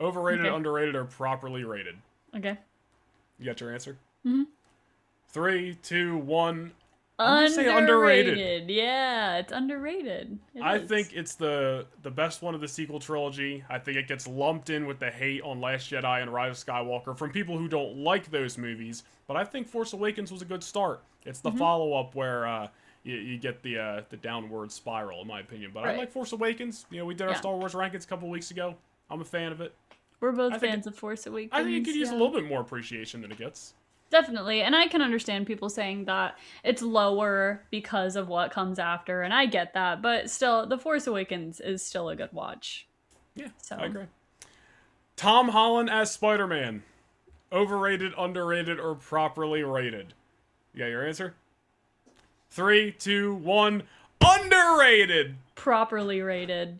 Overrated, underrated, or properly rated? Okay. You got your answer? 3, 2, 1. I'm gonna say underrated. Yeah, it's underrated. I think it's the best one of the sequel trilogy. I think it gets lumped in with the hate on Last Jedi and Rise of Skywalker from people who don't like those movies. But I think Force Awakens was a good start. It's the follow-up where you get the downward spiral, in my opinion. But I like Force Awakens. You know, we did our Star Wars rankings a couple weeks ago. I'm a fan of it. We're both fans of Force Awakens. I think it could use a little bit more appreciation than it gets. Definitely, and I can understand people saying that it's lower because of what comes after, and I get that, but still, The Force Awakens is still a good watch. Yeah, I agree. Tom Holland as Spider-Man. Overrated, underrated, or properly rated? You got your answer? 3, 2, 1. Underrated! Properly rated.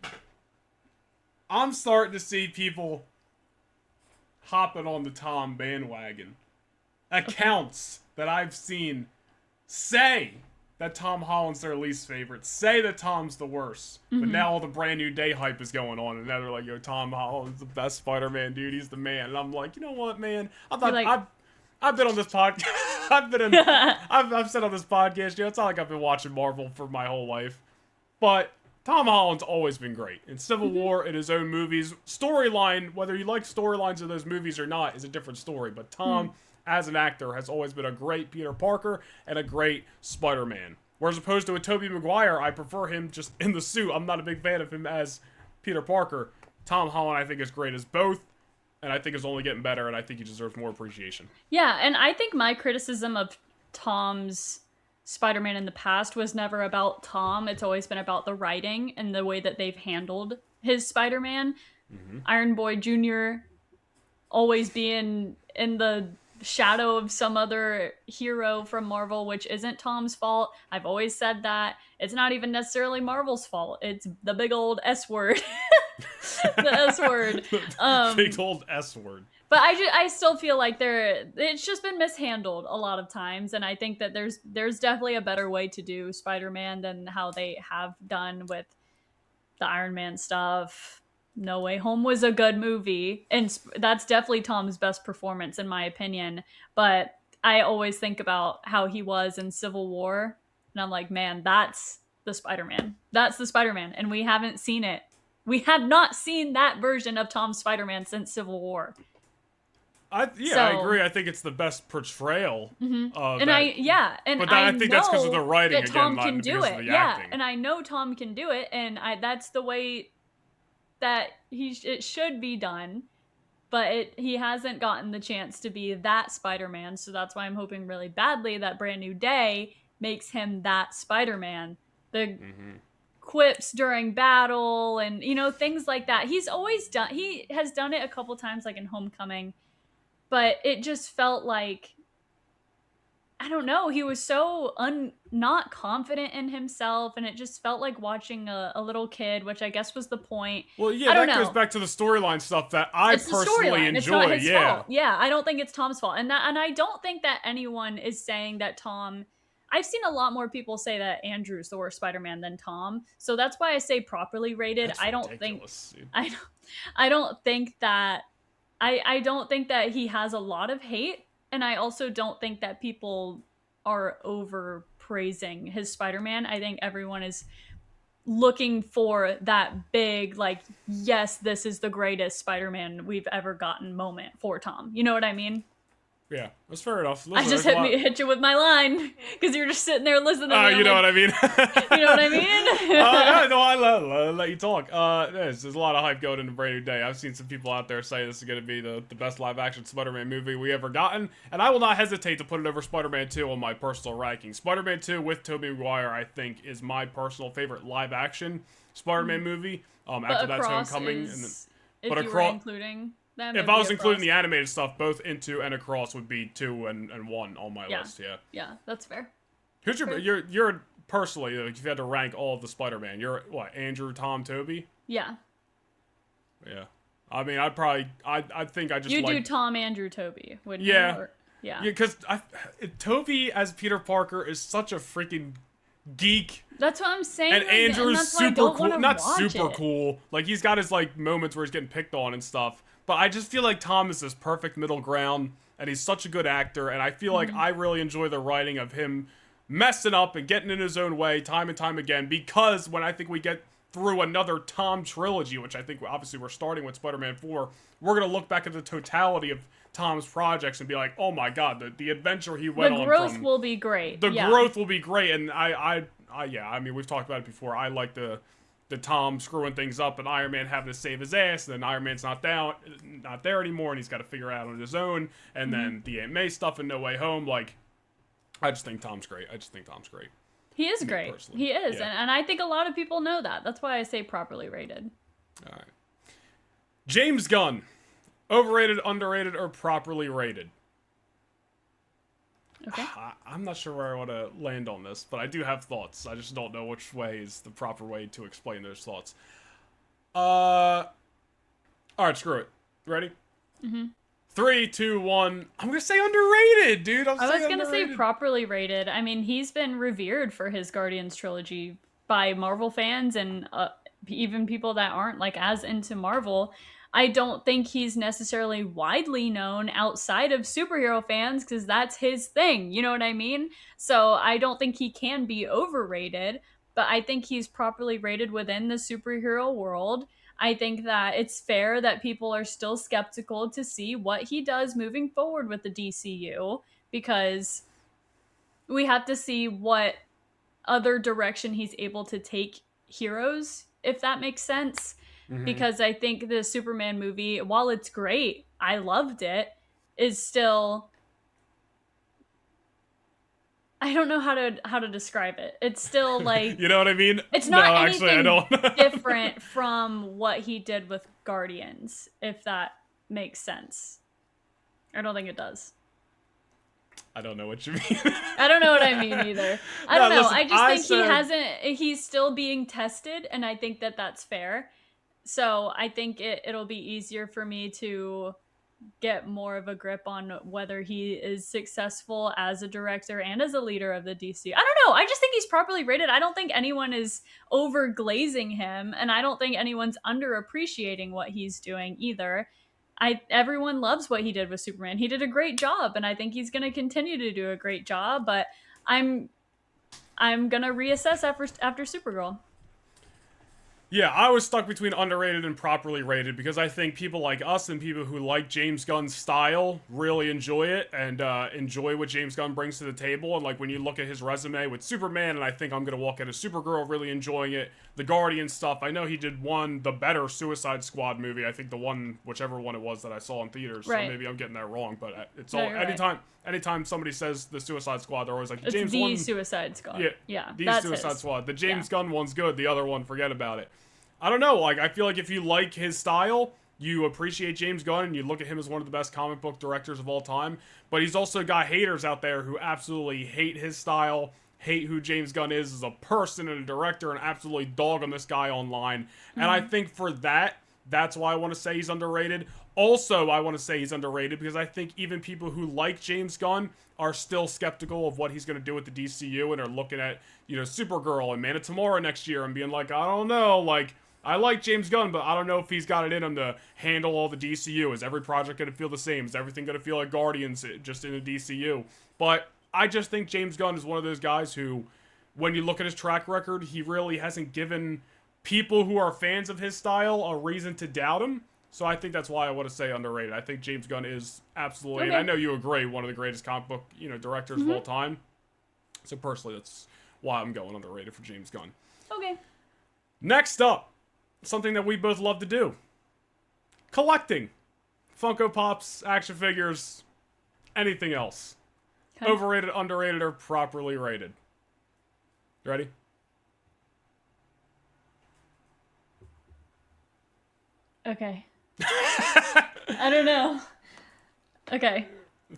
I'm starting to see people hopping on the Tom bandwagon. Accounts that I've seen say that Tom Holland's their least favorite. Say that Tom's the worst. But now all the Brand New Day hype is going on, and now they're like, yo, Tom Holland's the best Spider-Man, dude. He's the man. And I'm like, you know what, man? I've been on this podcast. I've said on this podcast, you know, it's not like I've been watching Marvel for my whole life. But Tom Holland's always been great. In Civil War, in his own movies, storyline, whether you like storylines of those movies or not, is a different story. But Tom, as an actor, has always been a great Peter Parker and a great Spider-Man. Whereas opposed to a Tobey Maguire, I prefer him just in the suit. I'm not a big fan of him as Peter Parker. Tom Holland, I think, is great as both. And I think is only getting better, and I think he deserves more appreciation. Yeah, and I think my criticism of Tom's Spider-Man in the past was never about Tom. It's always been about the writing and the way that they've handled his Spider-Man. Iron Boy Jr. always being in the shadow of some other hero from Marvel, which isn't Tom's fault. I've always said that. It's not even necessarily Marvel's fault. It's the big old S word. The S word. Big old S word. But I still feel like it's just been mishandled a lot of times, and I think that there's definitely a better way to do Spider-Man than how they have done with the Iron Man stuff. No Way Home was a good movie, and that's definitely Tom's best performance in my opinion. But I always think about how he was in Civil War, and I'm like, man, that's the Spider-Man. That's the Spider-Man, and we haven't seen it. We have not seen that version of Tom's Spider-Man since Civil War. I agree. I think it's the best portrayal. And but I think that's because of the writing that Tom again, can not do because it. of the acting. And I know Tom can do it, and that's the way that it should be done. But he hasn't gotten the chance to be that Spider-Man, so that's why I'm hoping really badly that Brand New Day makes him that Spider-Man. The quips during battle and things like that. He has done it a couple times, like in Homecoming, but it just felt like, I don't know, he was so not confident in himself, and it just felt like watching a little kid, which I guess was the point. Well, yeah, that goes back to the storyline stuff that I personally enjoy. It's not his fault. Yeah, I don't think it's Tom's fault, and I don't think that anyone is saying that Tom. I've seen a lot more people say that Andrew's the worst Spider-Man than Tom, so that's why I say properly rated. That's I don't ridiculous, think I don't think that I don't think that he has a lot of hate, and I also don't think that people are over praising his Spider-Man. I think everyone is looking for that big, like, yes, this is the greatest Spider-Man we've ever gotten moment for Tom. You know what I mean? Yeah, that's fair enough. Listen, I just hit you with my line because you're just sitting there listening. You know what I mean? You know what I mean? No, I let you talk. There's a lot of hype going into Brand New Day. I've seen some people out there say this is going to be the best live-action Spider-Man movie we ever gotten, and I will not hesitate to put it over Spider-Man 2 on my personal ranking. Spider-Man 2 with Tobey Maguire, I think, is my personal favorite live-action Spider-Man movie. After that's Homecoming, but Across, including. If I was including the animated stuff, both Into and Across would be 2 and 1 on my list. Yeah, that's fair. Who's you're personally, like, if you had to rank all of the Spider-Man, you're what, Andrew, Tom, Tobey? Yeah. Yeah. I mean, I think I just you do Tom, Andrew, Tobey, wouldn't you? Yeah, because Tobey as Peter Parker is such a freaking geek. That's what I'm saying. And Andrew's super cool, not super it. cool. Like, he's got his like moments where he's getting picked on and stuff. But I just feel like Tom is this perfect middle ground, and he's such a good actor, and I feel like I really enjoy the writing of him messing up and getting in his own way time and time again, because when I think we get through another Tom trilogy, which I think obviously we're starting with Spider-Man 4, we're going to look back at the totality of Tom's projects and be like, oh my god, the adventure he went on. The growth will be great. The growth will be great, and I mean, we've talked about it before. I like the Tom screwing things up and Iron Man having to save his ass, and then Iron Man's not there anymore, and he's got to figure it out on his own, and then the Aunt May stuff in No Way Home. Like, I just think Tom's great. He is great. Personally. He is, and I think a lot of people know that. That's why I say properly rated. All right. James Gunn, overrated, underrated, or properly rated? Okay. I'm not sure where I want to land on this, but I do have thoughts. I just don't know which way is the proper way to explain those thoughts. All right, screw it. Ready? 3, 2, 1. I'm gonna say underrated, dude. I was gonna say properly rated. I mean, he's been revered for his Guardians trilogy by Marvel fans and even people that aren't like as into Marvel. I don't think he's necessarily widely known outside of superhero fans because that's his thing. You know what I mean? So I don't think he can be overrated, but I think he's properly rated within the superhero world. I think that it's fair that people are still skeptical to see what he does moving forward with the DCU, because we have to see what other direction he's able to take heroes, if that makes sense. Because I think the Superman movie, while it's great, I loved it, is still, I don't know how to describe it. It's still like, you know what I mean? It's not anything different from what he did with Guardians, if that makes sense. I don't think it does. I don't know what you mean. I don't know what I mean either. I don't know. Listen, I just think he's still being tested, and I think that that's fair. So I think it'll be easier for me to get more of a grip on whether he is successful as a director and as a leader of the DC. I don't know. I just think he's properly rated. I don't think anyone is over glazing him, and I don't think anyone's underappreciating what he's doing either. Everyone loves what he did with Superman. He did a great job, and I think he's going to continue to do a great job, but I'm going to reassess after Supergirl. Yeah, I was stuck between underrated and properly rated because I think people like us and people who like James Gunn's style really enjoy it and enjoy what James Gunn brings to the table. And like when you look at his resume with Superman, and I think I'm gonna walk out of Supergirl really enjoying it. The Guardian stuff, I know he did the better Suicide Squad movie. I think the one, whichever one it was that I saw in theaters. Right. So maybe I'm getting that wrong, but it's No, all you're anytime somebody says the Suicide Squad, they're always like It's James the one. Suicide Squad. Yeah, The that's Suicide his. Squad. The James Gunn one's good. The other one, forget about it. I don't know. Like, I feel like if you like his style, you appreciate James Gunn, and you look at him as one of the best comic book directors of all time. But he's also got haters out there who absolutely hate his style, hate who James Gunn is as a person and a director, and absolutely dog on this guy online. Mm-hmm. And I think for that's why I want to say he's underrated. Also, I want to say he's underrated because I think even people who like James Gunn are still skeptical of what he's going to do with the DCU and are looking at, Supergirl and Man of Tomorrow next year and being like, I don't know, like, I like James Gunn, but I don't know if he's got it in him to handle all the DCU. Is every project going to feel the same? Is everything going to feel like Guardians just in the DCU? But I just think James Gunn is one of those guys who, when you look at his track record, he really hasn't given people who are fans of his style a reason to doubt him. So I think that's why I want to say underrated. I think James Gunn is absolutely, and I know you agree, one of the greatest comic book, directors of all time. So personally, that's why I'm going underrated for James Gunn. Okay. Next up, something that we both love to do. Collecting. Funko Pops, action figures, anything else. Okay. Overrated, underrated, or properly rated. You ready? Okay. I don't know. Okay.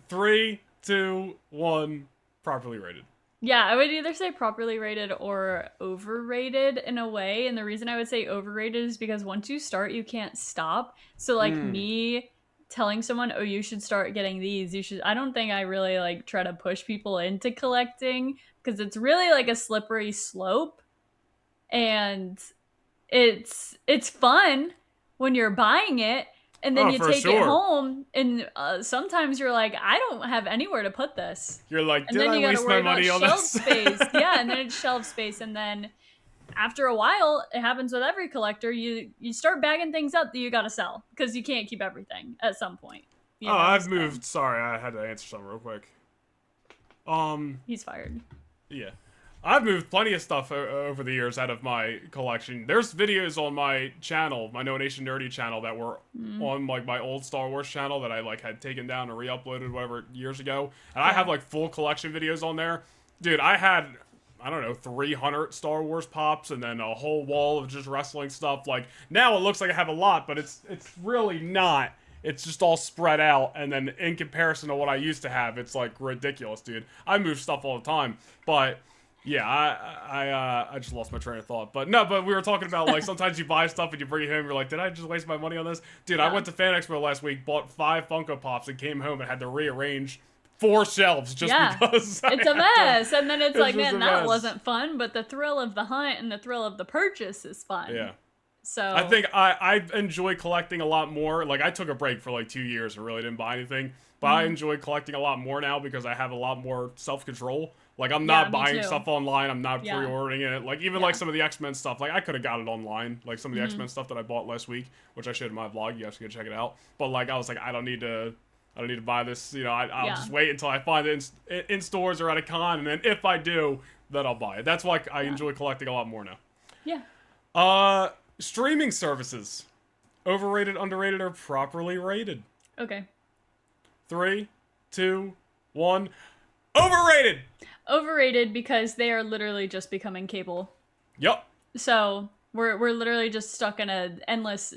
3, 2, 1, properly rated. Yeah, I would either say properly rated or overrated in a way. And the reason I would say overrated is because once you start, you can't stop. So like me telling someone, oh, you should start getting these. I don't think I really like try to push people into collecting because it's really like a slippery slope. And it's fun when you're buying it. And then you take it home, and sometimes you're like, I don't have anywhere to put this. You're like, did I waste my money on this? Space. Yeah, and then it's shelf space. And then after a while, it happens with every collector, you start bagging things up that you got to sell because you can't keep everything at some point. I've moved. Sorry, I had to answer something real quick. He's fired. Yeah. I've moved plenty of stuff over the years out of my collection. There's videos on my channel, my No Nation Nerdy channel, that were on like my old Star Wars channel that I like had taken down and re-uploaded whatever years ago. And I have like full collection videos on there. Dude, I had, I don't know, 300 Star Wars pops and then a whole wall of just wrestling stuff. Like now it looks like I have a lot, but it's really not. It's just all spread out, and then in comparison to what I used to have, it's like ridiculous, dude. I move stuff all the time, but yeah, I just lost my train of thought. But we were talking about like sometimes you buy stuff and you bring it home, you're like, did I just waste my money on this? Dude, I went to Fan Expo last week, bought 5 Funko Pops, and came home and had to rearrange 4 shelves just because it's a mess. And then it's like, man, that wasn't fun, but the thrill of the hunt and the thrill of the purchase is fun. Yeah. So I think I enjoy collecting a lot more. Like I took a break for like 2 years and really didn't buy anything. But I enjoy collecting a lot more now because I have a lot more self-control. Like, I'm not buying stuff online. I'm not pre-ordering it. Like, even like some of the X-Men stuff. Like, I could have got it online. Like, some of the X-Men stuff that I bought last week, which I showed in my vlog. You guys can go check it out. But, like, I was like, I don't need to buy this. I'll just wait until I find it in stores or at a con. And then if I do, then I'll buy it. That's why I enjoy collecting a lot more now. Yeah. Streaming services. Overrated, underrated, or properly rated? Okay. 3, 2, 1. Overrated! Overrated because they are literally just becoming cable. Yep. So we're literally just stuck in an endless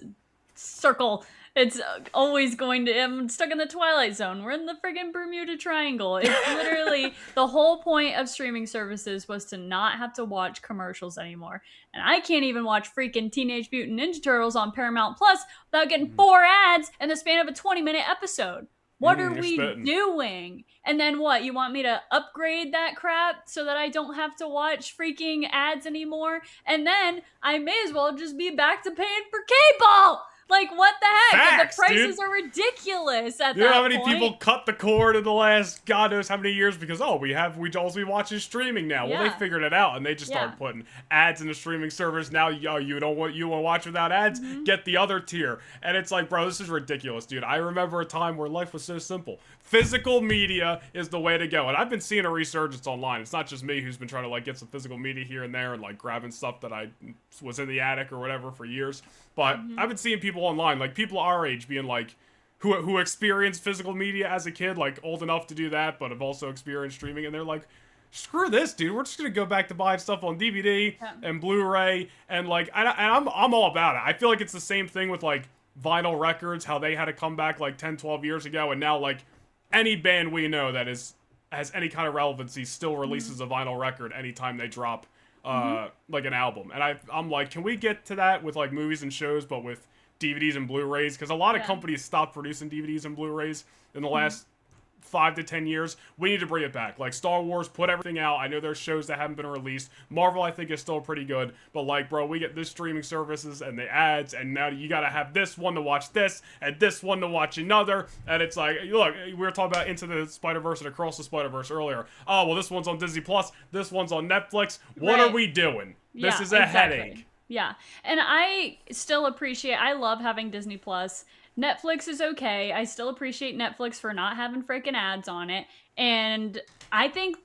circle. It's always going to. I'm stuck in the Twilight Zone. We're in the friggin' Bermuda Triangle. It's literally the whole point of streaming services was to not have to watch commercials anymore. And I can't even watch freaking Teenage Mutant Ninja Turtles on Paramount Plus without getting 4 ads in the span of a 20-minute episode. What are we doing? And then what? You want me to upgrade that crap so that I don't have to watch freaking ads anymore? And then I may as well just be back to paying for cable. Like, what the heck? Facts, The price dude. prices are ridiculous at You know that how many point. people cut the cord in the last God knows how many years because we all we watch is streaming now. Well, they Yeah. figured it out and they just started putting ads in the streaming service. Now you want to watch without ads? Get the other tier. And it's like, bro, this is ridiculous, dude. I remember a time where life was so simple. Physical media is the way to go. And I've been seeing a resurgence online. It's not just me who's been trying to like get some physical media here and there and like grabbing stuff that I was in the attic or whatever for years. But I've been seeing people online, like people our age being like, who experienced physical media as a kid, like old enough to do that, but have also experienced streaming, and they're like, screw this, dude. We're just gonna go back to buying stuff on DVD and Blu-ray, and like, I'm all about it. I feel like it's the same thing with like vinyl records, how they had to come back like 10, 12 years ago, and now like any band we know that has any kind of relevancy still releases a vinyl record anytime they drop like an album. And I'm like, can we get to that with like movies and shows, but with DVDs and Blu-rays? Because a lot of companies stopped producing DVDs and Blu-rays in the last 5 to 10 years. We need to bring it back. Like Star Wars, put everything out. I know there's shows that haven't been released. Marvel, I think, is still pretty good. But like, bro, we get this streaming services and the ads, and now you gotta have this one to watch this, and this one to watch another. And it's like, look, we were talking about Into the Spider-Verse and Across the Spider-Verse earlier. Oh, well, this one's on Disney Plus. This one's on Netflix. What are we doing? This is a headache. Yeah, and I still appreciate, I love having Disney Plus. Netflix is okay. I still appreciate Netflix for not having freaking ads on it. And I think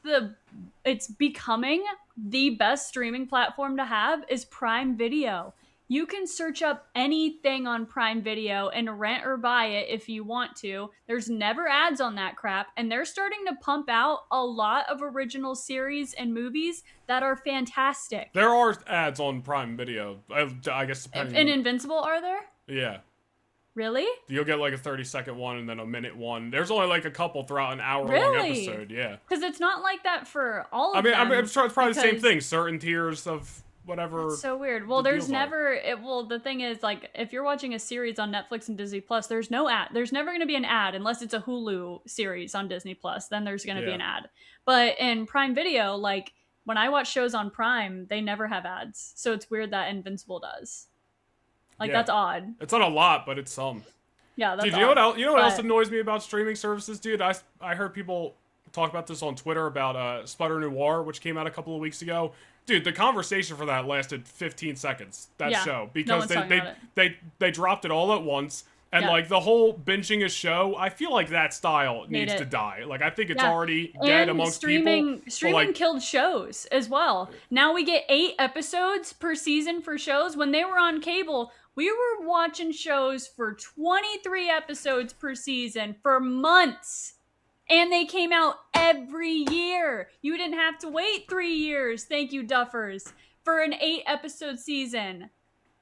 it's becoming the best streaming platform to have is Prime Video. You can search up anything on Prime Video and rent or buy it if you want to. There's never ads on that crap. And they're starting to pump out a lot of original series and movies that are fantastic. There are ads on Prime Video. I guess depending In Invincible, are there? Yeah. Really? You'll get like a 30-second one and then a minute one. There's only like a couple throughout an hour-long episode. Yeah. Because it's not like that for all of them. I mean, it's probably the same thing. Certain tiers of whatever. It's so weird. Well, there's never. The thing is, like, if you're watching a series on Netflix and Disney Plus, there's no ad. There's never going to be an ad unless it's a Hulu series on Disney Plus. Then there's going to be an ad. But in Prime Video, like when I watch shows on Prime, they never have ads. So it's weird that Invincible does. Like that's odd. It's not a lot, but it's some. Yeah, that's dude, odd. You know what else annoys me about streaming services, dude? I heard people talk about this on Twitter about Sputter Noir, which came out a couple of weeks ago. Dude, the conversation for that lasted 15 seconds. That show, because they dropped it all at once, and like the whole binging a show, I feel like that style needs to die. Like I think it's already dead amongst people. Streaming killed shows as well. Now we get 8 episodes per season for shows. When they were on cable, we were watching shows for 23 episodes per season for months. And they came out every year. You didn't have to wait 3 years, thank you, Duffers, for an 8-episode season.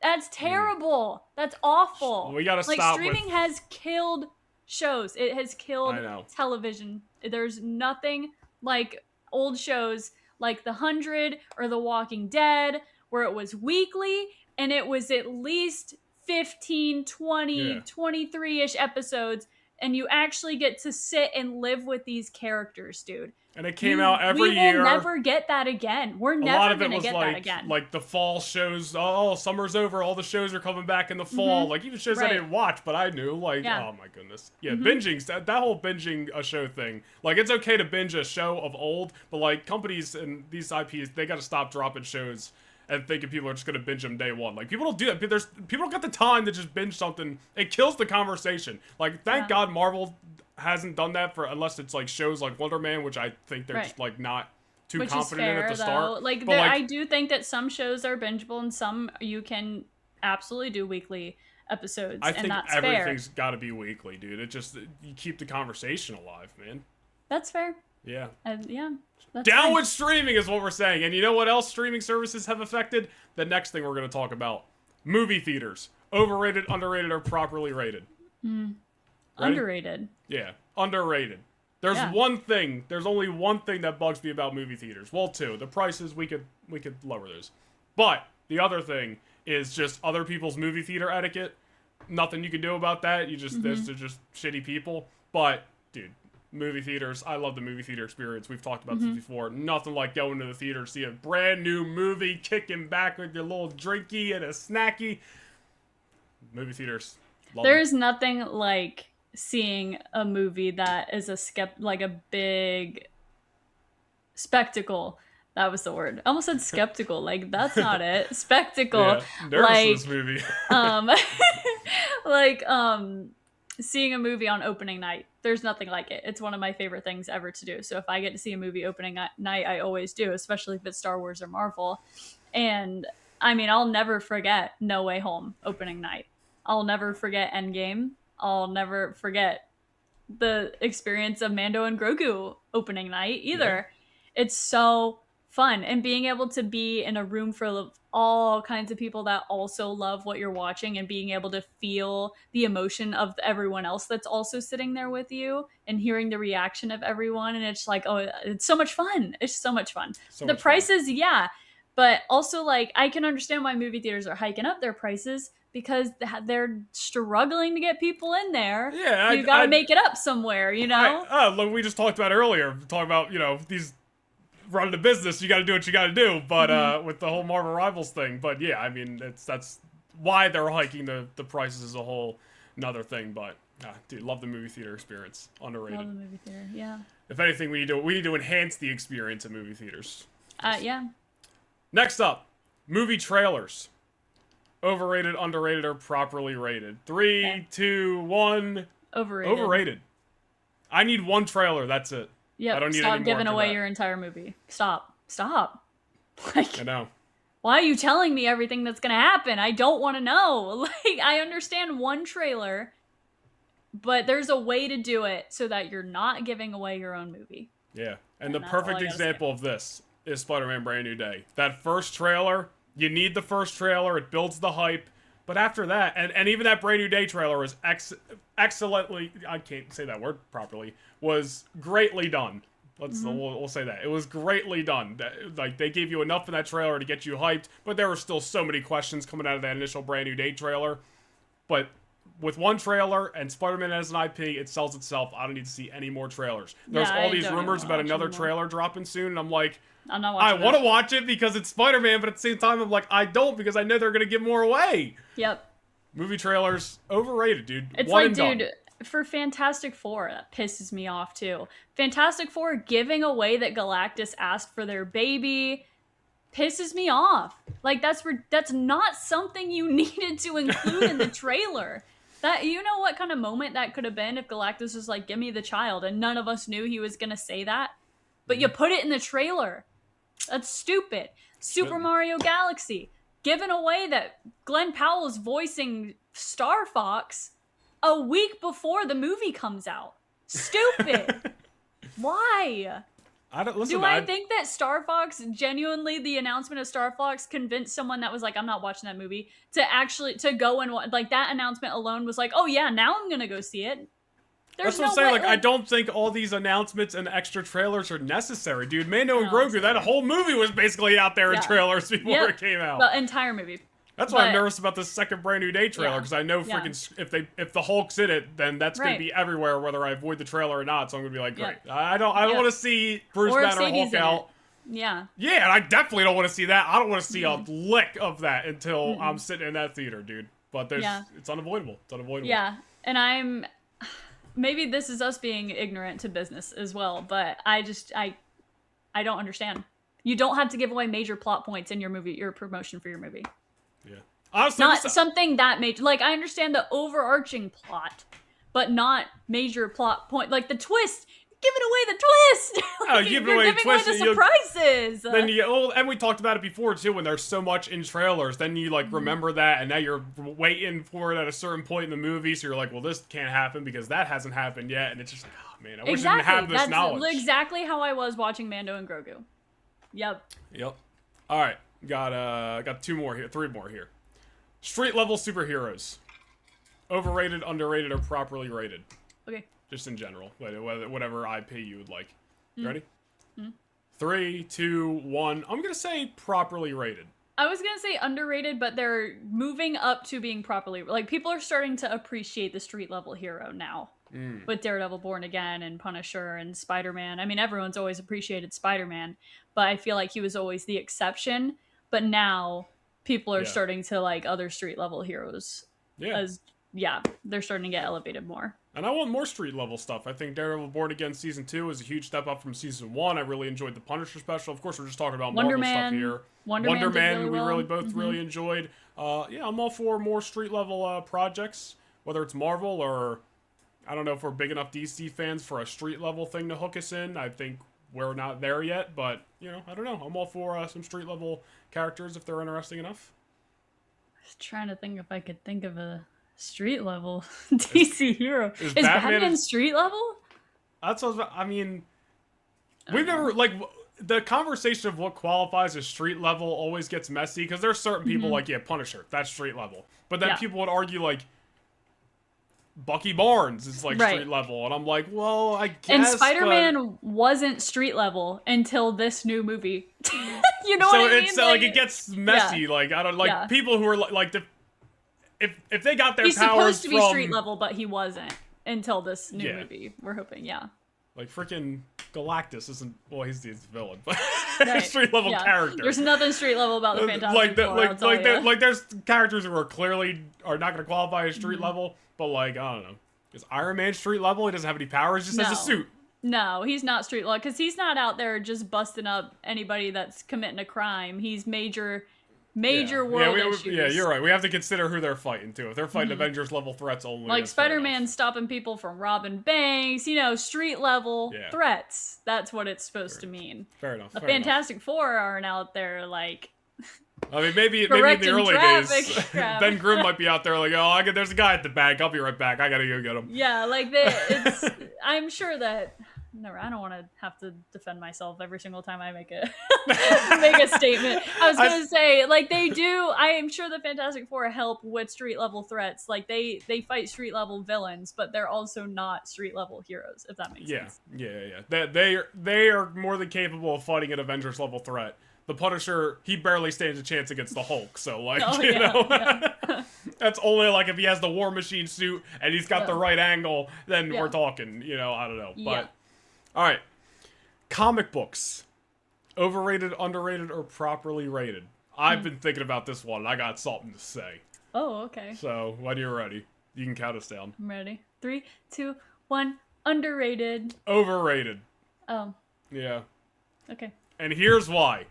That's terrible. That's awful. We gotta stop. Like, streaming has killed shows. It has killed television. There's nothing like old shows like The 100 or The Walking Dead, where it was weekly and it was at least 15, 20, 23-ish episodes. And you actually get to sit and live with these characters, dude. And it came out every year. We will never get that again. We're never going to get that again. Like the fall shows. Oh, summer's over. All the shows are coming back in the fall. Like even shows I didn't watch, but I knew. Like, oh my goodness. Yeah, binging. That whole binging a show thing. Like it's okay to binge a show of old, but like companies and these IPs, they got to stop dropping shows and thinking people are just going to binge them day one. Like people don't do that. People don't got the time to just binge something. It kills the conversation. Like thank God Marvel hasn't done that unless it's like shows like Wonder Man, which I think they're just like not too confident in at the start. Like, I do think that some shows are bingeable and some you can absolutely do weekly episodes. I think everything's got to be weekly, dude. It just you keep the conversation alive, man. That's fair. Yeah. That's down with streaming is what we're saying. And you know what else streaming services have affected? The next thing we're going to talk about. Movie theaters. Overrated, underrated, or properly rated. Underrated. Yeah, underrated. There's only one thing that bugs me about movie theaters. Well, 2. The prices, we could lower those. But the other thing is just other people's movie theater etiquette. Nothing you can do about that. They're just shitty people. But, dude, movie theaters, I love the movie theater experience. We've talked about this before. Nothing like going to the theater, see a brand new movie, kicking back with your little drinky and a snacky. Movie theaters. Love them. There's nothing like seeing a movie that is like a big spectacle. That was the word. I almost said skeptical. Like that's not it. Spectacle. Yeah, nervous for this Like movie. um like seeing a movie on opening night. There's nothing like it. It's one of my favorite things ever to do. So if I get to see a movie opening night, I always do, especially if it's Star Wars or Marvel. And I mean, I'll never forget No Way Home opening night. I'll never forget Endgame. I'll never forget the experience of Mando and Grogu opening night either. Yeah. It's so fun, and being able to be in a room full of all kinds of people that also love what you're watching and being able to feel the emotion of everyone else that's also sitting there with you and hearing the reaction of everyone, and it's like, oh, it's so much fun. It's so much fun. So the prices, fun. Yeah, but also like I can understand why movie theaters are hiking up their prices because they're struggling to get people in there. Yeah, you got to make it up somewhere, you know? Like we just talked about earlier, talking about, you know, these running the business, you got to do what you got to do, but with the whole Marvel Rivals thing. But yeah, I mean, that's why they're hiking the prices as a whole another thing. But dude, love the movie theater experience. Underrated. Love the movie theater, yeah. If anything, we need to enhance the experience at movie theaters. Yeah. Next up, movie trailers. Overrated, underrated, or properly rated. 3, 2, 1. Overrated. Overrated. I need one trailer. That's it. Yeah. I don't need Stop any giving more away your entire movie. Stop. Like, I know. Why are you telling me everything that's gonna happen? I don't want to know. Like, I understand one trailer, but there's a way to do it so that you're not giving away your own movie. Yeah, and the perfect example of this is Spider-Man Brand New Day. That first trailer, you need the first trailer, it builds the hype, but after that, and even that Brand New Day trailer was excellently, I can't say that word properly, was greatly done. We'll say that. It was greatly done. Like, they gave you enough in that trailer to get you hyped, but there were still so many questions coming out of that initial Brand New Day trailer. But with one trailer and Spider-Man as an IP, it sells itself. I don't need to see any more trailers. There's all these rumors about another trailer dropping soon, and I'm like, I'm not watching I want to watch it because it's Spider-Man, but at the same time, I'm like, I don't, because I know they're going to give more away. Yep. Movie trailers, overrated, dude. It's one like, dude, for Fantastic Four, that pisses me off, too. Fantastic Four giving away that Galactus asked for their baby pisses me off. Like, that's not something you needed to include in the trailer. That, you know what kind of moment that could have been if Galactus was like, give me the child, and none of us knew he was going to say that? But you put it in the trailer. That's stupid. Super Mario Galaxy. Giving away that Glenn Powell is voicing Star Fox a week before the movie comes out. Stupid. Why? I think that Star Fox, genuinely, the announcement of Star Fox convinced someone that was like, I'm not watching that movie, to go and watch? Like, that announcement alone was like, oh yeah, now I'm gonna go see it. That's what I'm saying. Like, I don't think all these announcements and extra trailers are necessary, dude. Mando and Grogu, that whole movie was basically out there in trailers before it came out. The entire movie. That's why I'm nervous about the second Brand New Day trailer, because I know freaking if the Hulk's in it, then that's going to be everywhere, whether I avoid the trailer or not. So I'm going to be like, great. I don't want to see Bruce Banner Hulk out. Yeah. Yeah, and I definitely don't want to see that. I don't want to see a lick of that until I'm sitting in that theater, dude. But it's unavoidable. It's unavoidable. Yeah, and maybe this is us being ignorant to business as well, but I don't understand. You don't have to give away major plot points in your movie, your promotion for your movie. Yeah. Honestly, not something that major. Like, I understand the overarching plot, but not major plot point. Like the twist, giving away the twist. Like, you're giving away the surprises. Then and we talked about it before too. When there's so much in trailers, then you like remember that, and now you're waiting for it at a certain point in the movie. So you're like, well, this can't happen because that hasn't happened yet, and it's just like, oh man, I wish I didn't have this knowledge. That's exactly how I was watching Mando and Grogu. Yep. All right. Got 2 more here, 3 more here. Street level superheroes. Overrated, underrated, or properly rated. Okay. Just in general, whatever IP you would like. You ready? 3, 2, 1. I'm gonna say properly rated. I was gonna say underrated, but they're moving up to being properly. Like, people are starting to appreciate the street level hero now. With Daredevil Born Again and Punisher and Spider-Man. I mean, everyone's always appreciated Spider-Man, but I feel like he was always the exception. But now people are starting to like other street level heroes as yeah, they're starting to get elevated more. And I want more street level stuff. I think Daredevil Born Again Season 2 is a huge step up from Season 1. I really enjoyed the Punisher special. Of course, we're just talking about Wonder Marvel stuff Man. here. Wonder Man did really we well. really both really enjoyed. Yeah, I'm all for more street level projects, whether it's Marvel or I don't know if we're big enough DC fans for a street level thing to hook us in. I think we're not there yet, but you know, I don't know. I'm all for some street level characters if they're interesting enough. I was trying to think if I could think of a street level DC hero. Is Batman street level? That's what I mean. We've never like the conversation of what qualifies as street level always gets messy because there's certain people like Punisher, that's street level, but then people would argue like Bucky Barnes is like street level, and I'm like, well, I guess. And Spider-Man wasn't street level until this new movie. You know what I mean? So it's like it gets messy. Like I don't like people who are like if they got their he's powers supposed to be street level, but he wasn't until this new movie. We're hoping, Like freaking Galactus isn't he's the villain, but street level character. There's nothing street level about the Fantastic Four. Like there's characters who are clearly not going to qualify as street level, but like I don't know, is Iron Man street level? He doesn't have any powers, just has a suit. No, he's not street level because he's not out there just busting up anybody that's committing a crime. He's major world issues. Yeah, you're right. We have to consider who they're fighting too. If they're fighting Avengers level threats only, like Spider-Man stopping people from robbing banks, street level threats. That's what it's supposed to mean. Fair enough. The Fantastic Four aren't out there like. I mean, maybe in the early days, Ben Grimm might be out there like, there's a guy at the bank. I'll be right back. I gotta go get him. Yeah, like I'm sure that. No, I don't want to have to defend myself every single time I make a statement. I was gonna say, like they do. I am sure the Fantastic Four help with street level threats. Like they fight street level villains, but they're also not street level heroes. If that makes sense. Yeah. They are more than capable of fighting an Avengers level threat. The Punisher, he barely stands a chance against the Hulk. So like that's only like if he has the War Machine suit and he's got the right angle, then we're talking. I don't know, but. All right, comic books, overrated, underrated, or properly rated? I've been thinking about this one, and I got something to say. Oh, okay. So, when you're ready, you can count us down. I'm ready. 3, 2, 1. Underrated. Overrated. Oh. Yeah. Okay. And here's why.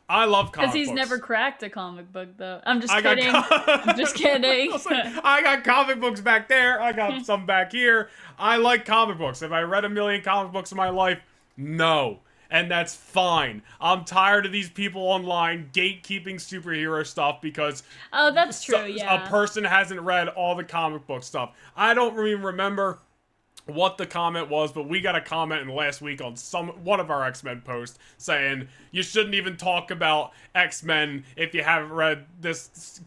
I love comic books. Because he's never cracked a comic book, though. I'm just kidding. I'm just kidding. I got comic books back there. I got some back here. I like comic books. Have I read a million comic books in my life? No. And that's fine. I'm tired of these people online gatekeeping superhero stuff because... Oh, that's true, yeah. A person hasn't read all the comic book stuff. I don't even remember what the comment was, but we got a comment in last week on one of our X-Men posts saying you shouldn't even talk about X-Men if you haven't read this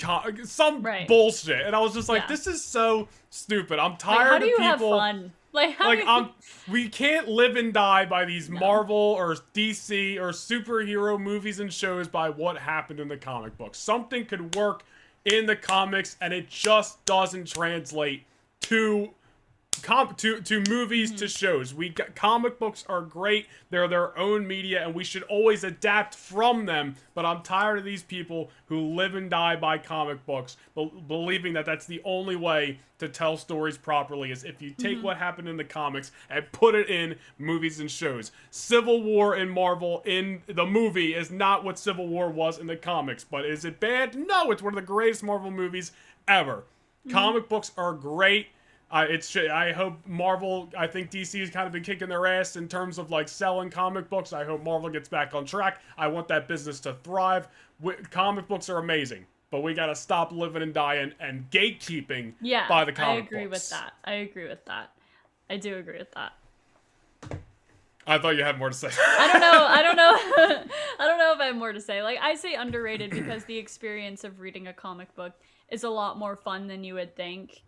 bullshit. And I was just like, this is so stupid. I'm tired of people. How do you have fun? We can't live and die by these Marvel or DC or superhero movies and shows by what happened in the comic books. Something could work in the comics and it just doesn't translate to movies, to shows. Comic books are great. They're their own media, and we should always adapt from them. But I'm tired of these people who live and die by comic books, believing that that's the only way to tell stories properly is if you take what happened in the comics and put it in movies and shows. Civil War in Marvel in the movie is not what Civil War was in the comics. But is it bad? No, it's one of the greatest Marvel movies ever. Comic books are great. I hope Marvel, I think DC has kind of been kicking their ass in terms of like selling comic books. I hope Marvel gets back on track. I want that business to thrive. Comic books are amazing, but we got to stop living and dying and gatekeeping by the comic books. I agree with that. I do agree with that. I thought you had more to say. I don't know. I don't know if I have more to say. Like, I say underrated because the experience of reading a comic book is a lot more fun than you would think.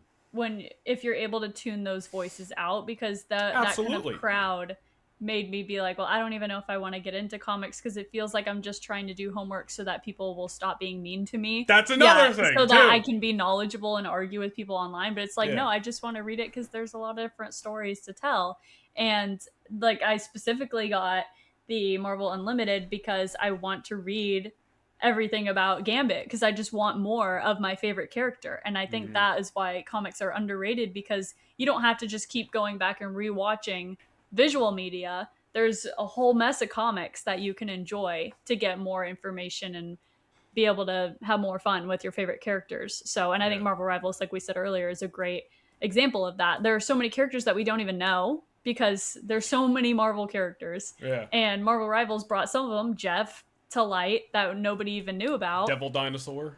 If you're able to tune those voices out, because that kind of crowd made me be like, well, I don't even know if I want to get into comics because it feels like I'm just trying to do homework so that people will stop being mean to me. That's another thing, so that I can be knowledgeable and argue with people online. But it's like, no, I just want to read it because there's a lot of different stories to tell. And like, I specifically got the Marvel Unlimited because I want to read everything about Gambit because I just want more of my favorite character. And I think that is why comics are underrated, because you don't have to just keep going back and rewatching visual media. There's a whole mess of comics that you can enjoy to get more information and be able to have more fun with your favorite characters. So, and I think Marvel Rivals, like we said earlier, is a great example of that. There are so many characters that we don't even know because there's so many Marvel characters. Yeah. And Marvel Rivals brought some of them, Jeff, to light that nobody even knew about. Devil Dinosaur.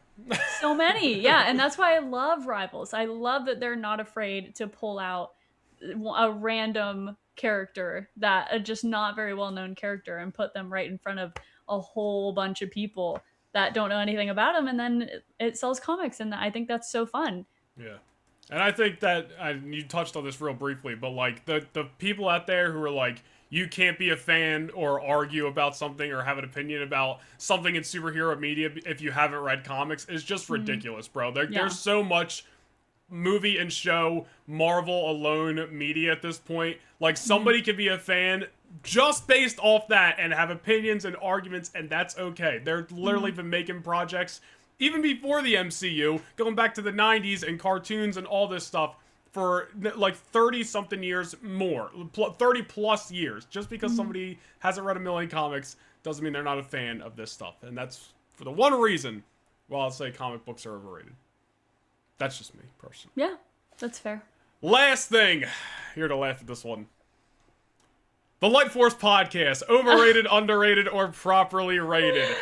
So many. Yeah. And that's why I love Rivals. I love that they're not afraid to pull out a random character, that a just not very well known character, and put them right in front of a whole bunch of people that don't know anything about them, and then it sells comics, and I think that's so fun. Yeah. And I think that, you touched on this real briefly, but like the people out there who are like, you can't be a fan or argue about something or have an opinion about something in superhero media if you haven't read comics is just ridiculous, bro. There's so much movie and show Marvel alone media at this point. Like, somebody could be a fan just based off that and have opinions and arguments, and that's okay. They're literally been making projects even before the MCU, going back to the 90s and cartoons and all this stuff for like 30 something years more, 30 plus years. Just because somebody hasn't read a million comics doesn't mean they're not a fan of this stuff. And that's for the one reason why I'll say comic books are overrated. That's just me, personally. Yeah, that's fair. Last thing, here to laugh at this one. The Lightforce podcast, overrated, underrated, or properly rated.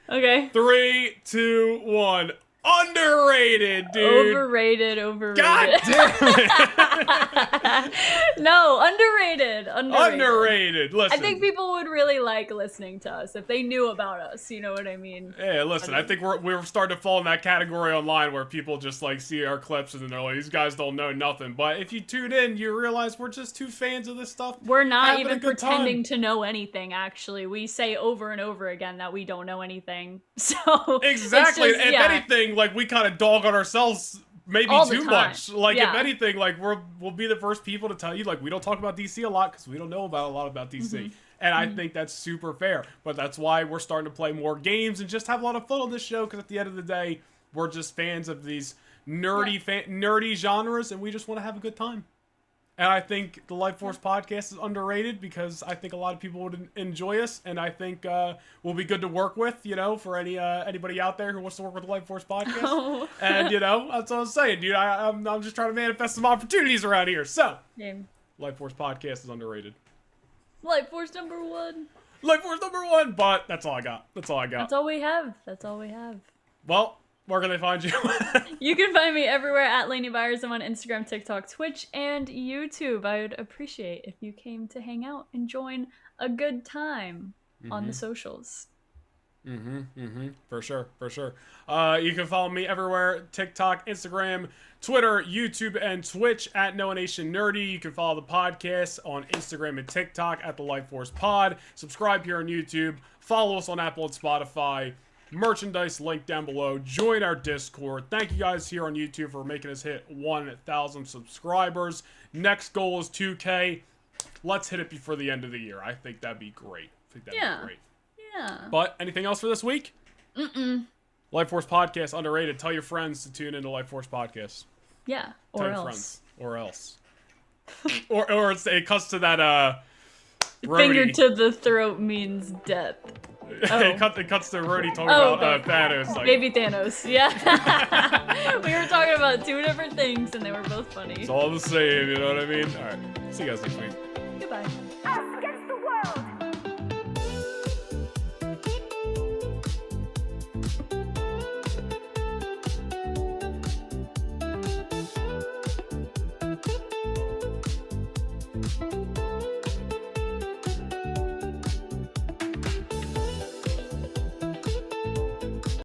Okay. 3, 2, 1. Underrated, dude. Overrated. God damn it. No, underrated. Underrated. Listen. I think people would really like listening to us if they knew about us. You know what I mean? Yeah, listen, I think we're starting to fall in that category online where people just like see our clips and then they're like, these guys don't know nothing. But if you tune in, you realize we're just two fans of this stuff. We're not even pretending to know anything, actually. We say over and over again that we don't know anything. So exactly. Just, if anything, like, we kind of dog on ourselves maybe too much. Like, if anything, like, we'll be the first people to tell you, like, we don't talk about DC a lot because we don't know about a lot about DC. And I think that's super fair. But that's why we're starting to play more games and just have a lot of fun on this show, because at the end of the day, we're just fans of these nerdy genres, and we just want to have a good time. And I think the Lightforce podcast is underrated because I think a lot of people would enjoy us, and I think we'll be good to work with, you know, for anybody out there who wants to work with the Lightforce podcast. Oh. And, you know, that's what I'm saying, dude. I'm just trying to manifest some opportunities around here. So, Lightforce podcast is underrated. Lightforce number 1. Lightforce number 1, but that's all I got. That's all we have. Well, where can they find you? You can find me everywhere at Laney Byers. I'm on Instagram, TikTok, Twitch, and YouTube. I would appreciate if you came to hang out and join a good time on the socials. For sure. You can follow me everywhere: TikTok, Instagram, Twitter, YouTube, and Twitch at Noah Nation Nerdy. You can follow the podcast on Instagram and TikTok at the Lightforce Pod. Subscribe here on YouTube. Follow us on Apple and Spotify. Merchandise link down below. Join our Discord. Thank you guys here on YouTube for making us hit 1,000 subscribers. Next goal is 2K. Let's hit it before the end of the year. I think that'd be great. Yeah. But anything else for this week? Lightforce podcast underrated. Tell your friends to tune into Lightforce podcast. Yeah. Tell your friends. Or else. or it cuts to that finger to the throat means death. It cuts to Rhodey talking about Thanos. Like, baby Thanos, yeah. We were talking about two different things, and they were both funny. It's all the same, you know what I mean? Alright, see you guys next week. Goodbye.